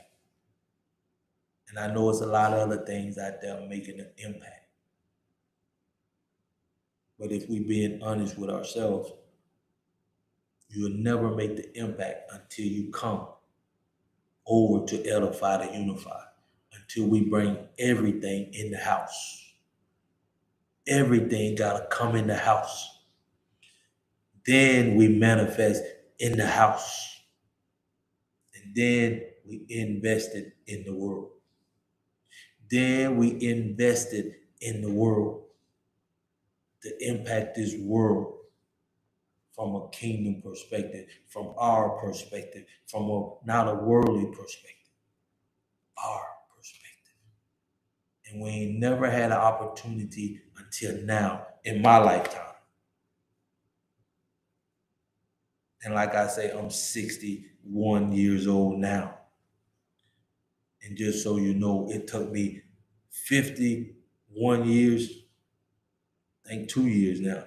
And I know it's a lot of other things out there making an impact. But if we being honest with ourselves, you'll never make the impact until you come over to Edify to Unify, until we bring everything in the house. Everything gotta come in the house. Then we manifest in the house. And then we invested in the world. Then we invested in the world to impact this world from a kingdom perspective, from our perspective, from not a worldly perspective, our perspective. And we ain't never had an opportunity until now in my lifetime. And like I say, I'm 61 years old now. And just so you know, it took me 51 years, I think 2 years now.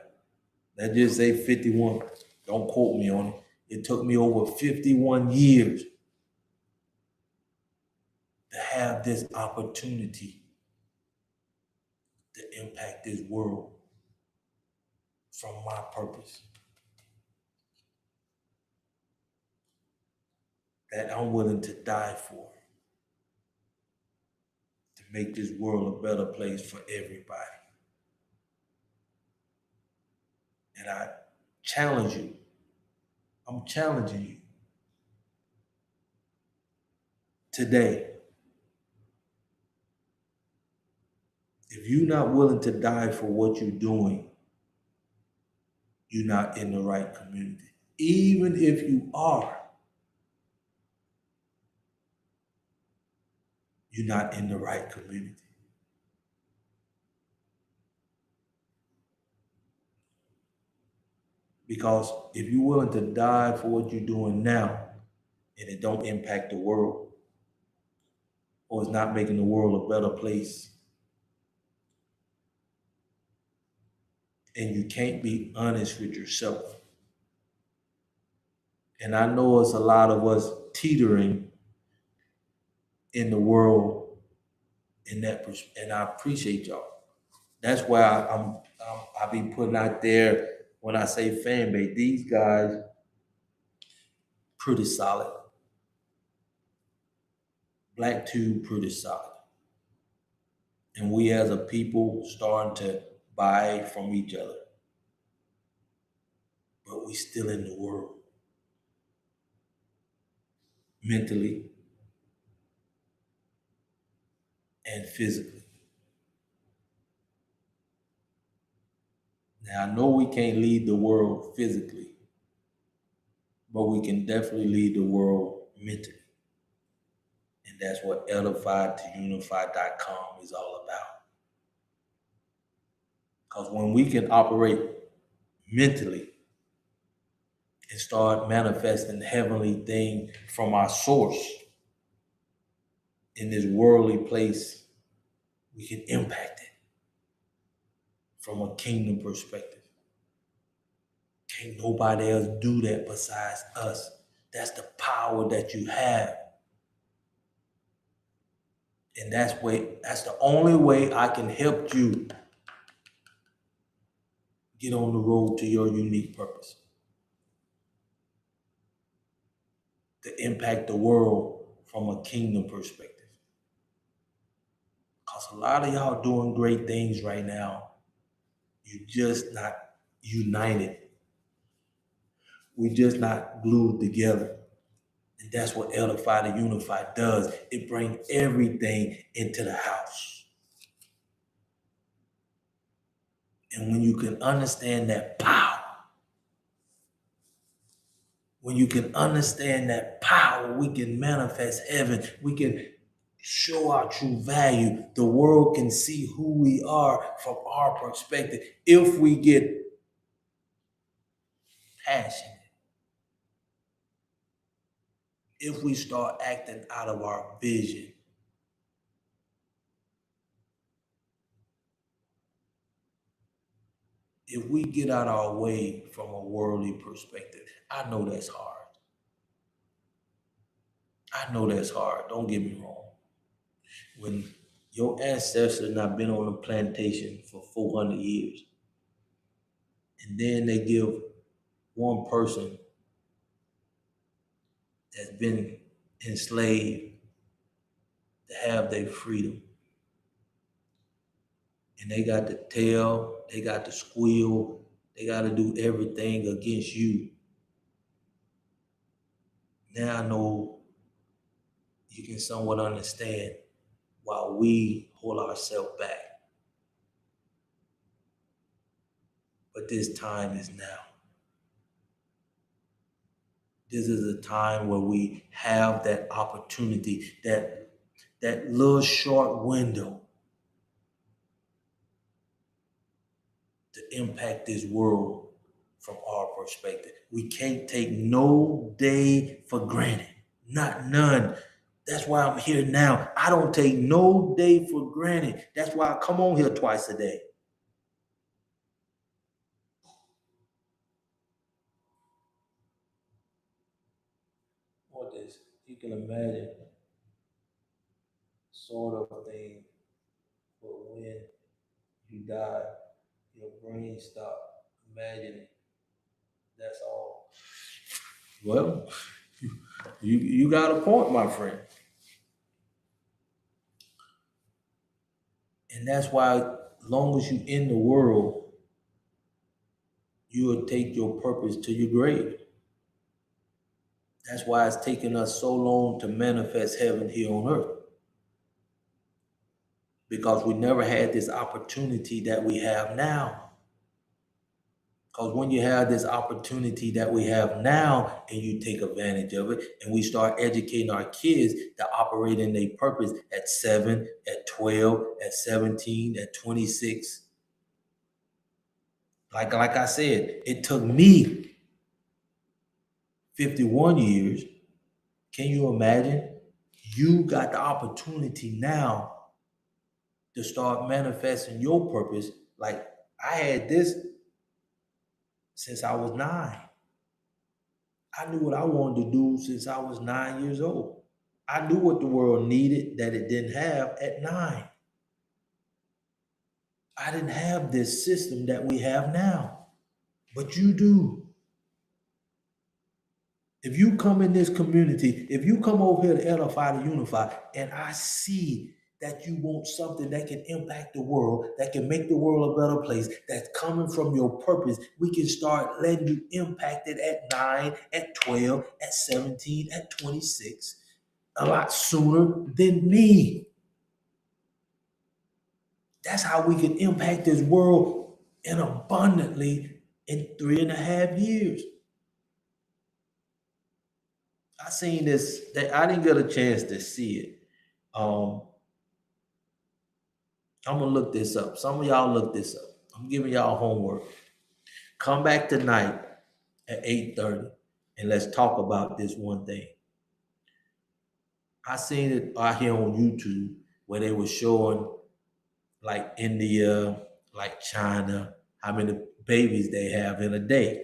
Let's just say 51. Don't quote me on it. It took me over 51 years to have this opportunity to impact this world from my purpose. That I'm willing to die for. To make this world a better place for everybody. And I challenge you. I'm challenging you today. If you're not willing to die for what you're doing, you're not in the right community. Even if you are, you're not in the right community. Because if you're willing to die for what you're doing now, and it don't impact the world, or it's not making the world a better place, and you can't be honest with yourself. And I know it's a lot of us teetering in the world in that, and I appreciate y'all. That's why I be putting out there when I say fan base. These guys pretty solid. BlackTube pretty solid, and we as a people starting to buy from each other. But we still in the world, mentally and physically. Now I know we can't lead the world physically, but we can definitely lead the world mentally. And that's what edify2unify.com is all about. Because when we can operate mentally and start manifesting heavenly thing from our source in this worldly place, we can impact it from a kingdom perspective. Can't nobody else do that besides us. That's the power that you have. And that's the only way I can help you get on the road to your unique purpose. To impact the world from a kingdom perspective. Because a lot of y'all doing great things right now. You're just not united. We're just not glued together. And that's what Edify to Unify does. It brings everything into the house. And when you can understand that power, when you can understand that power, we can manifest heaven. We can show our true value. The world can see who we are from our perspective if we get passionate, if we start acting out of our vision. If we get out our way from a worldly perspective. I know that's hard. I know that's hard. Don't get me wrong. When your ancestors not been on a plantation for 400 years, and then they give one person that's been enslaved to have their freedom, and they got to tell, they got to squeal, they got to do everything against you. Now I know you can somewhat understand why we hold ourselves back. But this time is now. This is a time where we have that opportunity, that little short window to impact this world from our perspective. We can't take no day for granted, not none. That's why I'm here now. I don't take no day for granted. That's why I come on here twice a day. What this, you can imagine, sort of thing, but when you die, your brain stop imagining. That's all. Well, you got a point, my friend. And that's why, long as you in the world, you will take your purpose to your grave. That's why it's taken us so long to manifest heaven here on earth. Because we never had this opportunity that we have now. Because when you have this opportunity that we have now and you take advantage of it, and we start educating our kids to operate in their purpose at 7, at 12, at 17, at 26. Like I said, it took me 51 years. Can you imagine? You got the opportunity now to start manifesting your purpose. Like I had this since I was 9. I knew what I wanted to do since I was 9 years old. I knew what the world needed that it didn't have at 9. I didn't have this system that we have now, but you do. If you come in this community, if you come over here to Edify to Unify, and I see that you want something that can impact the world, that can make the world a better place, that's coming from your purpose, we can start letting you impact it at 9, at 12, at 17, at 26, a lot sooner than me. That's how we can impact this world and abundantly in 3.5 years. I seen this, that I didn't get a chance to see it. Um, I'm gonna look this up. Some of y'all look this up. I'm giving y'all homework. Come back tonight at 8:30 and let's talk about this one thing. I seen it out here on YouTube where they were showing like India, like China, how many babies they have in a day.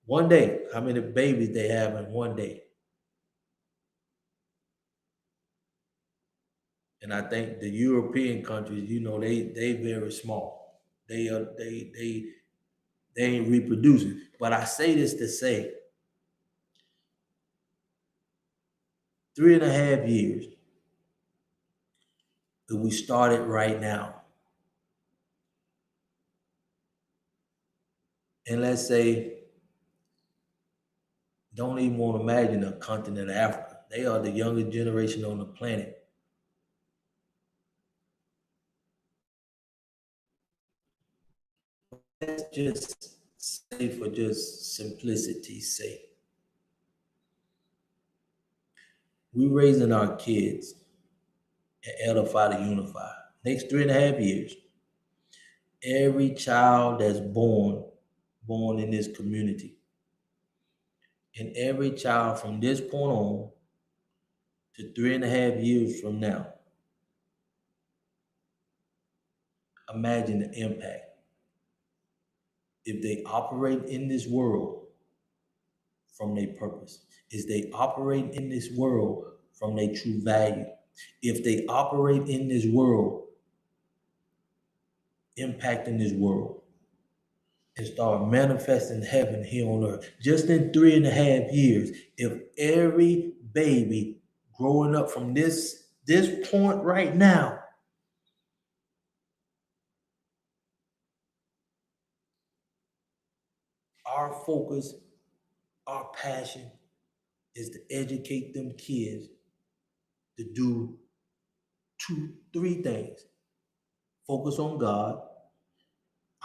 One day, how many babies they have in one day. And I think the European countries, they very small. They ain't reproducing. But I say this to say 3.5 years that we started right now. And let's say, don't even want to imagine a continent of Africa. They are the youngest generation on the planet. let's just say, for just simplicity's sake, we raising our kids and edify to unify. Next 3.5 years, every child that's born in this community, and every child from this point on to 3.5 years from now, imagine the impact. If they operate in this world from their purpose, is they operate in this world from their true value, if they operate in this world, impacting this world, and start manifesting heaven here on earth, just in 3.5 years, if every baby growing up from this point right now, our focus, our passion is to educate them kids to do 3 things: focus on God,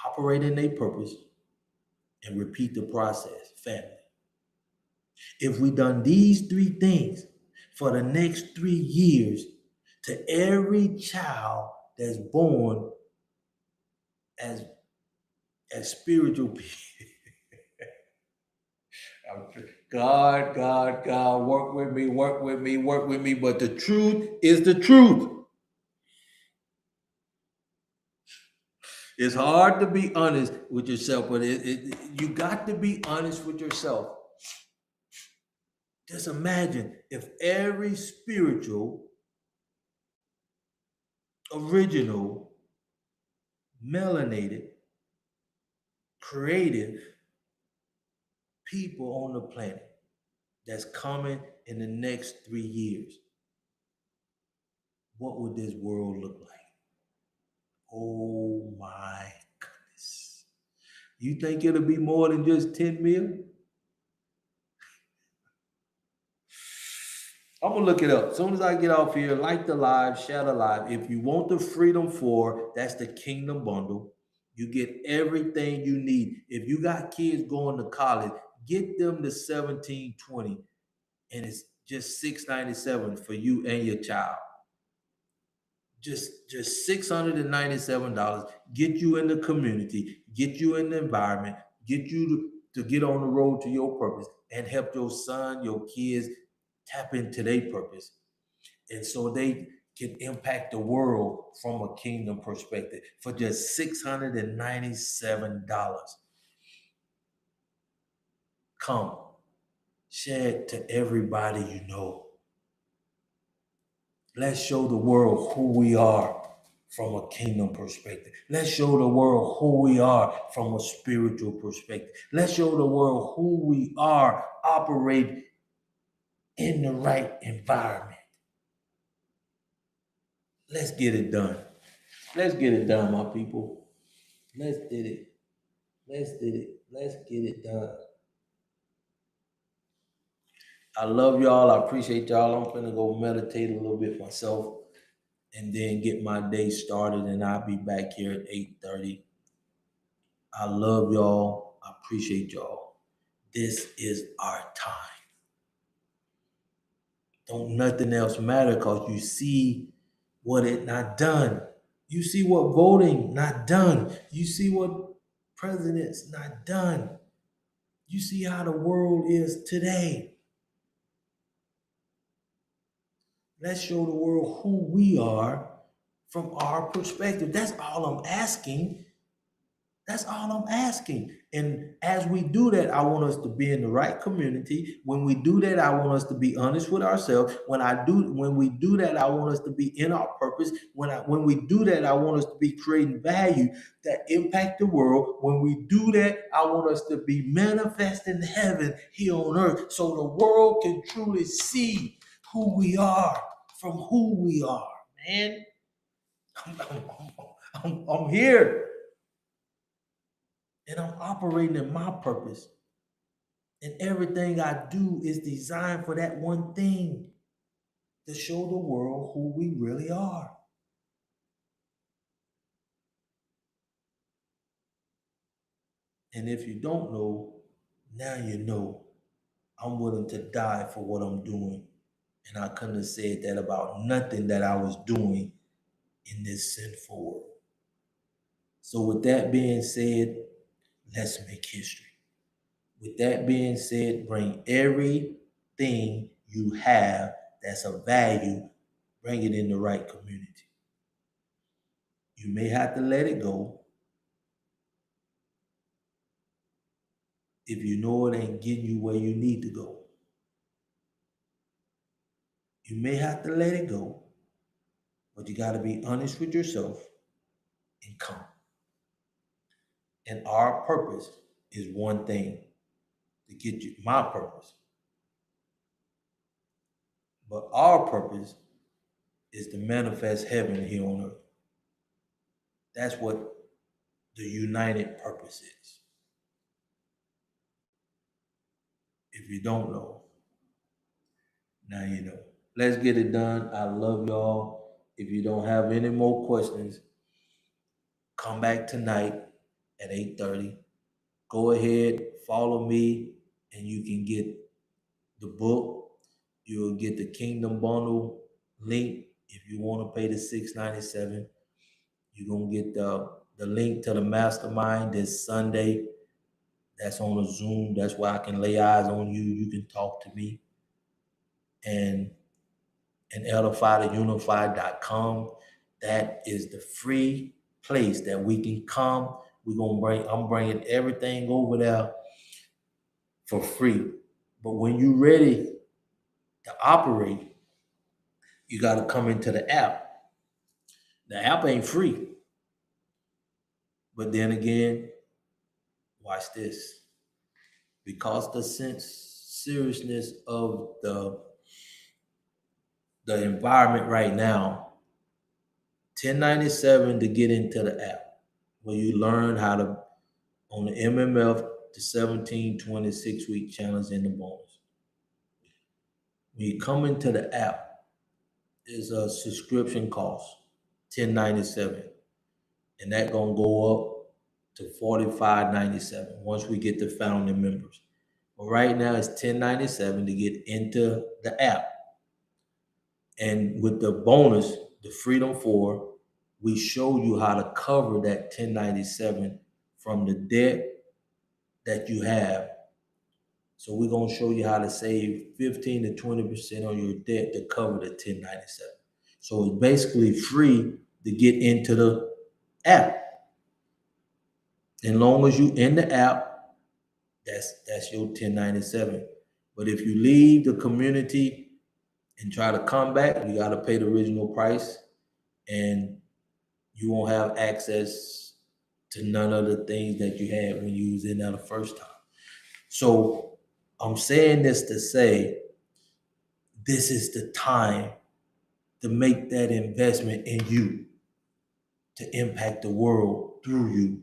operate in their purpose, and repeat the process, family. If we done these 3 things for the next 3 years, to every child that's born as spiritual people, God, work with me. But the truth is the truth. It's hard to be honest with yourself, but you got to be honest with yourself. Just imagine if every spiritual, original, melanated, creative people on the planet that's coming in the next 3 years, what would this world look like? Oh my goodness. You think it'll be more than just 10 million? I'm gonna look it up. As soon as I get off here, like the live, share the live. If you want the Freedom 4, that's the Kingdom Bundle. You get everything you need. If you got kids going to college, get them the 1720, and it's just $697 for you and your child. Just $697. Get you in the community, get you in the environment, get you to get on the road to your purpose, and help your son, your kids tap into their purpose. And so they can impact the world from a kingdom perspective for just $697. Come, share it to everybody you know. Let's show the world who we are from a kingdom perspective. Let's show the world who we are from a spiritual perspective. Let's show the world who we are operating in the right environment. Let's get it done. Let's get it done, my people. Let's get it. Let's get it. Let's get it done. I love y'all. I appreciate y'all. I'm gonna go meditate a little bit myself and then get my day started, and I'll be back here at 8:30. I love y'all. I appreciate y'all. This is our time. Don't nothing else matter, because you see what it not done. You see what voting not done. You see what presidents not done. You see how the world is today. Let's show the world who we are from our perspective. That's all I'm asking. That's all I'm asking. And as we do that, I want us to be in the right community. When we do that, I want us to be honest with ourselves. When we do that, I want us to be in our purpose. When we do that, I want us to be creating value that impact the world. When we do that, I want us to be manifesting heaven here on earth, so the world can truly see who we are from who we are. Man, I'm here. And I'm operating in my purpose. And everything I do is designed for that one thing: to show the world who we really are. And if you don't know, now you know. I'm willing to die for what I'm doing. And I couldn't have said that about nothing that I was doing in this sinful world. So, with that being said, let's make history. With that being said, bring everything you have that's of value, bring it in the right community. You may have to let it go if you know it ain't getting you where you need to go. You may have to let it go, but you got to be honest with yourself and come. And our purpose is one thing to get you, my purpose. But our purpose is to manifest heaven here on earth. That's what the united purpose is. If you don't know, now you know. Let's get it done. I love y'all. If you don't have any more questions, come back tonight at 8:30. Go ahead, follow me, and you can get the book. You'll get the Kingdom Bundle link if you want to pay the $6.97. You're gonna get the link to the mastermind this Sunday. That's on a Zoom. That's where I can lay eyes on you. You can talk to me. And edifytheunified.com. That is the free place that we can come. I'm bringing everything over there for free. But when you're ready to operate, you got to come into the app. The app ain't free. But then again, watch this. Because the seriousness of the environment right now, 1097 to get into the app, where you learn how to, on the MMF, the 17, 26 week challenge in the bonus. When you come into the app, there's a subscription cost, 1097, and that gonna go up to 45.97 once we get the founding members. But right now it's 1097 to get into the app. And with the bonus, the Freedom 4, we show you how to cover that 1097 from the debt that you have. So we're going to show you how to save 15 to 20% on your debt to cover the 1097. So it's basically free to get into the app. As long as you in the app, that's your 1097. But if you leave the community and try to come back, you got to pay the original price, and you won't have access to none of the things that you had when you was in there the first time. So I'm saying this to say, this is the time to make that investment in you, to impact the world through you,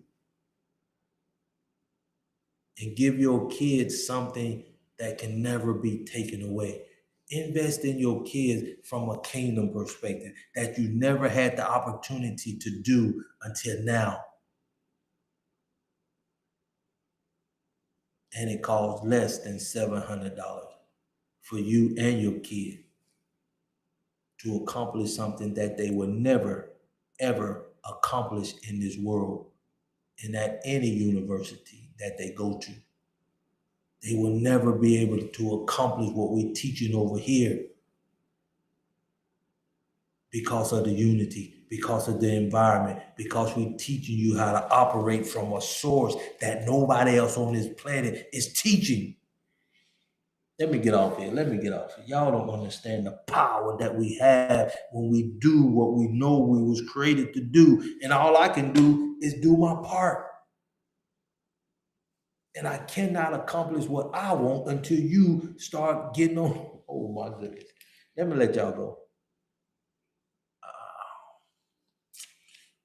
and give your kids something that can never be taken away. Invest in your kids from a kingdom perspective that you never had the opportunity to do until now. And it costs less than $700 for you and your kid to accomplish something that they will never, ever accomplish in this world and at any university that they go to. They will never be able to accomplish what we're teaching over here because of the unity, because of the environment, because we're teaching you how to operate from a source that nobody else on this planet is teaching. Let me get off here. Y'all don't understand the power that we have when we do what we know we was created to do. And all I can do is do my part. And I cannot accomplish what I want until you start getting on. Oh my goodness. Let me let y'all go.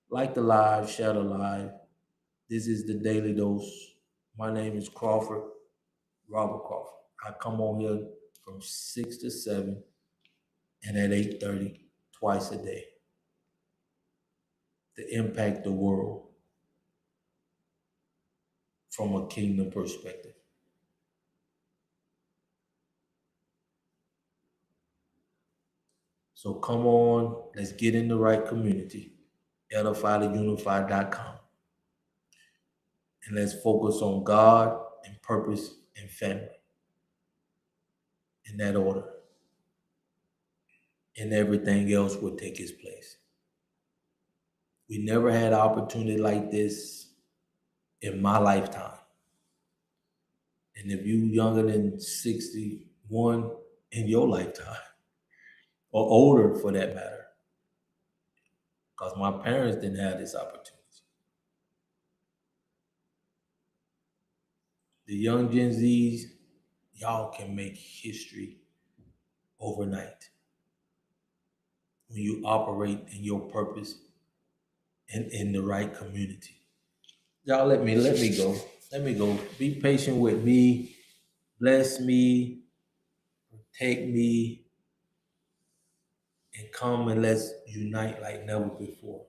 Like the live, share the live. This is the Daily Dose. My name is Crawford, Robert Crawford. I come on here from 6 to 7 and at 8:30 twice a day to impact the world from a kingdom perspective. So come on, let's get in the right community, edifytheunified.com. And let's focus on God and purpose and family in that order. And everything else will take its place. We never had an opportunity like this in my lifetime. And if you younger than 61 in your lifetime, or older for that matter, because my parents didn't have this opportunity. The young Gen Zs, y'all can make history overnight when you operate in your purpose and in the right community. Y'all let me go. Let me go. Be patient with me. Bless me. Protect me. And come and let's unite like never before.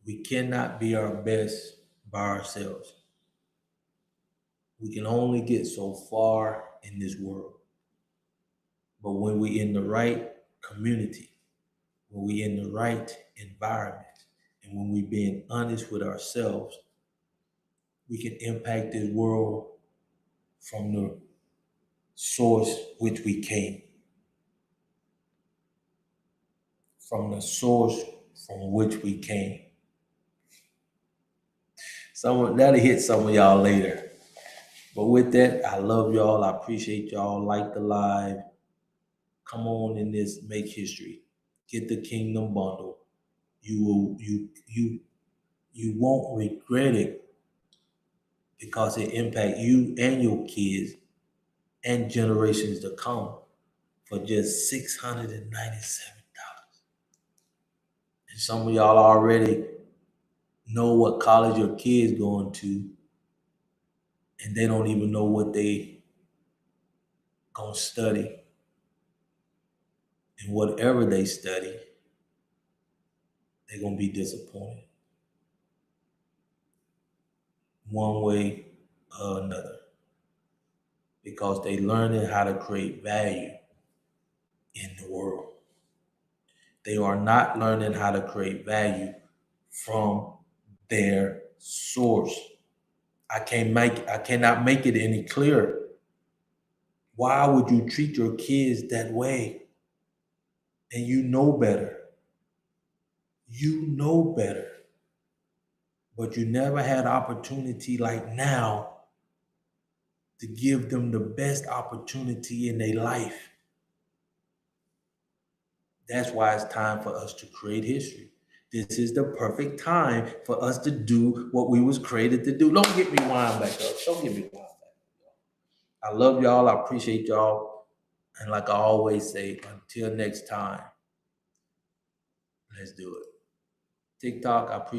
We cannot be our best by ourselves. We can only get so far in this world. But when we in the right community, when we in the right environment, and when we being honest with ourselves, we can impact this world from the source which we came. From the source from which we came. That'll hit some of y'all later. But with that, I love y'all. I appreciate y'all. Like the live. Come on in this, make history. Get the Kingdom Bundle. You won't regret it because it impacts you and your kids and generations to come for just $697. And some of y'all already know what college your kids going to, and they don't even know what they gonna study. And whatever they study, they're gonna be disappointed one way or another, because they learning how to create value in the world. They are not learning how to create value from their source. I cannot make it any clearer. Why would you treat your kids that way? And you know better. You know better. But you never had opportunity like now to give them the best opportunity in their life. That's why it's time for us to create history. This is the perfect time for us to do what we was created to do. Don't get me wind back up. Don't get me wind back up. I love y'all. I appreciate y'all. And like I always say, until next time, let's do it. TikTok, I appreciate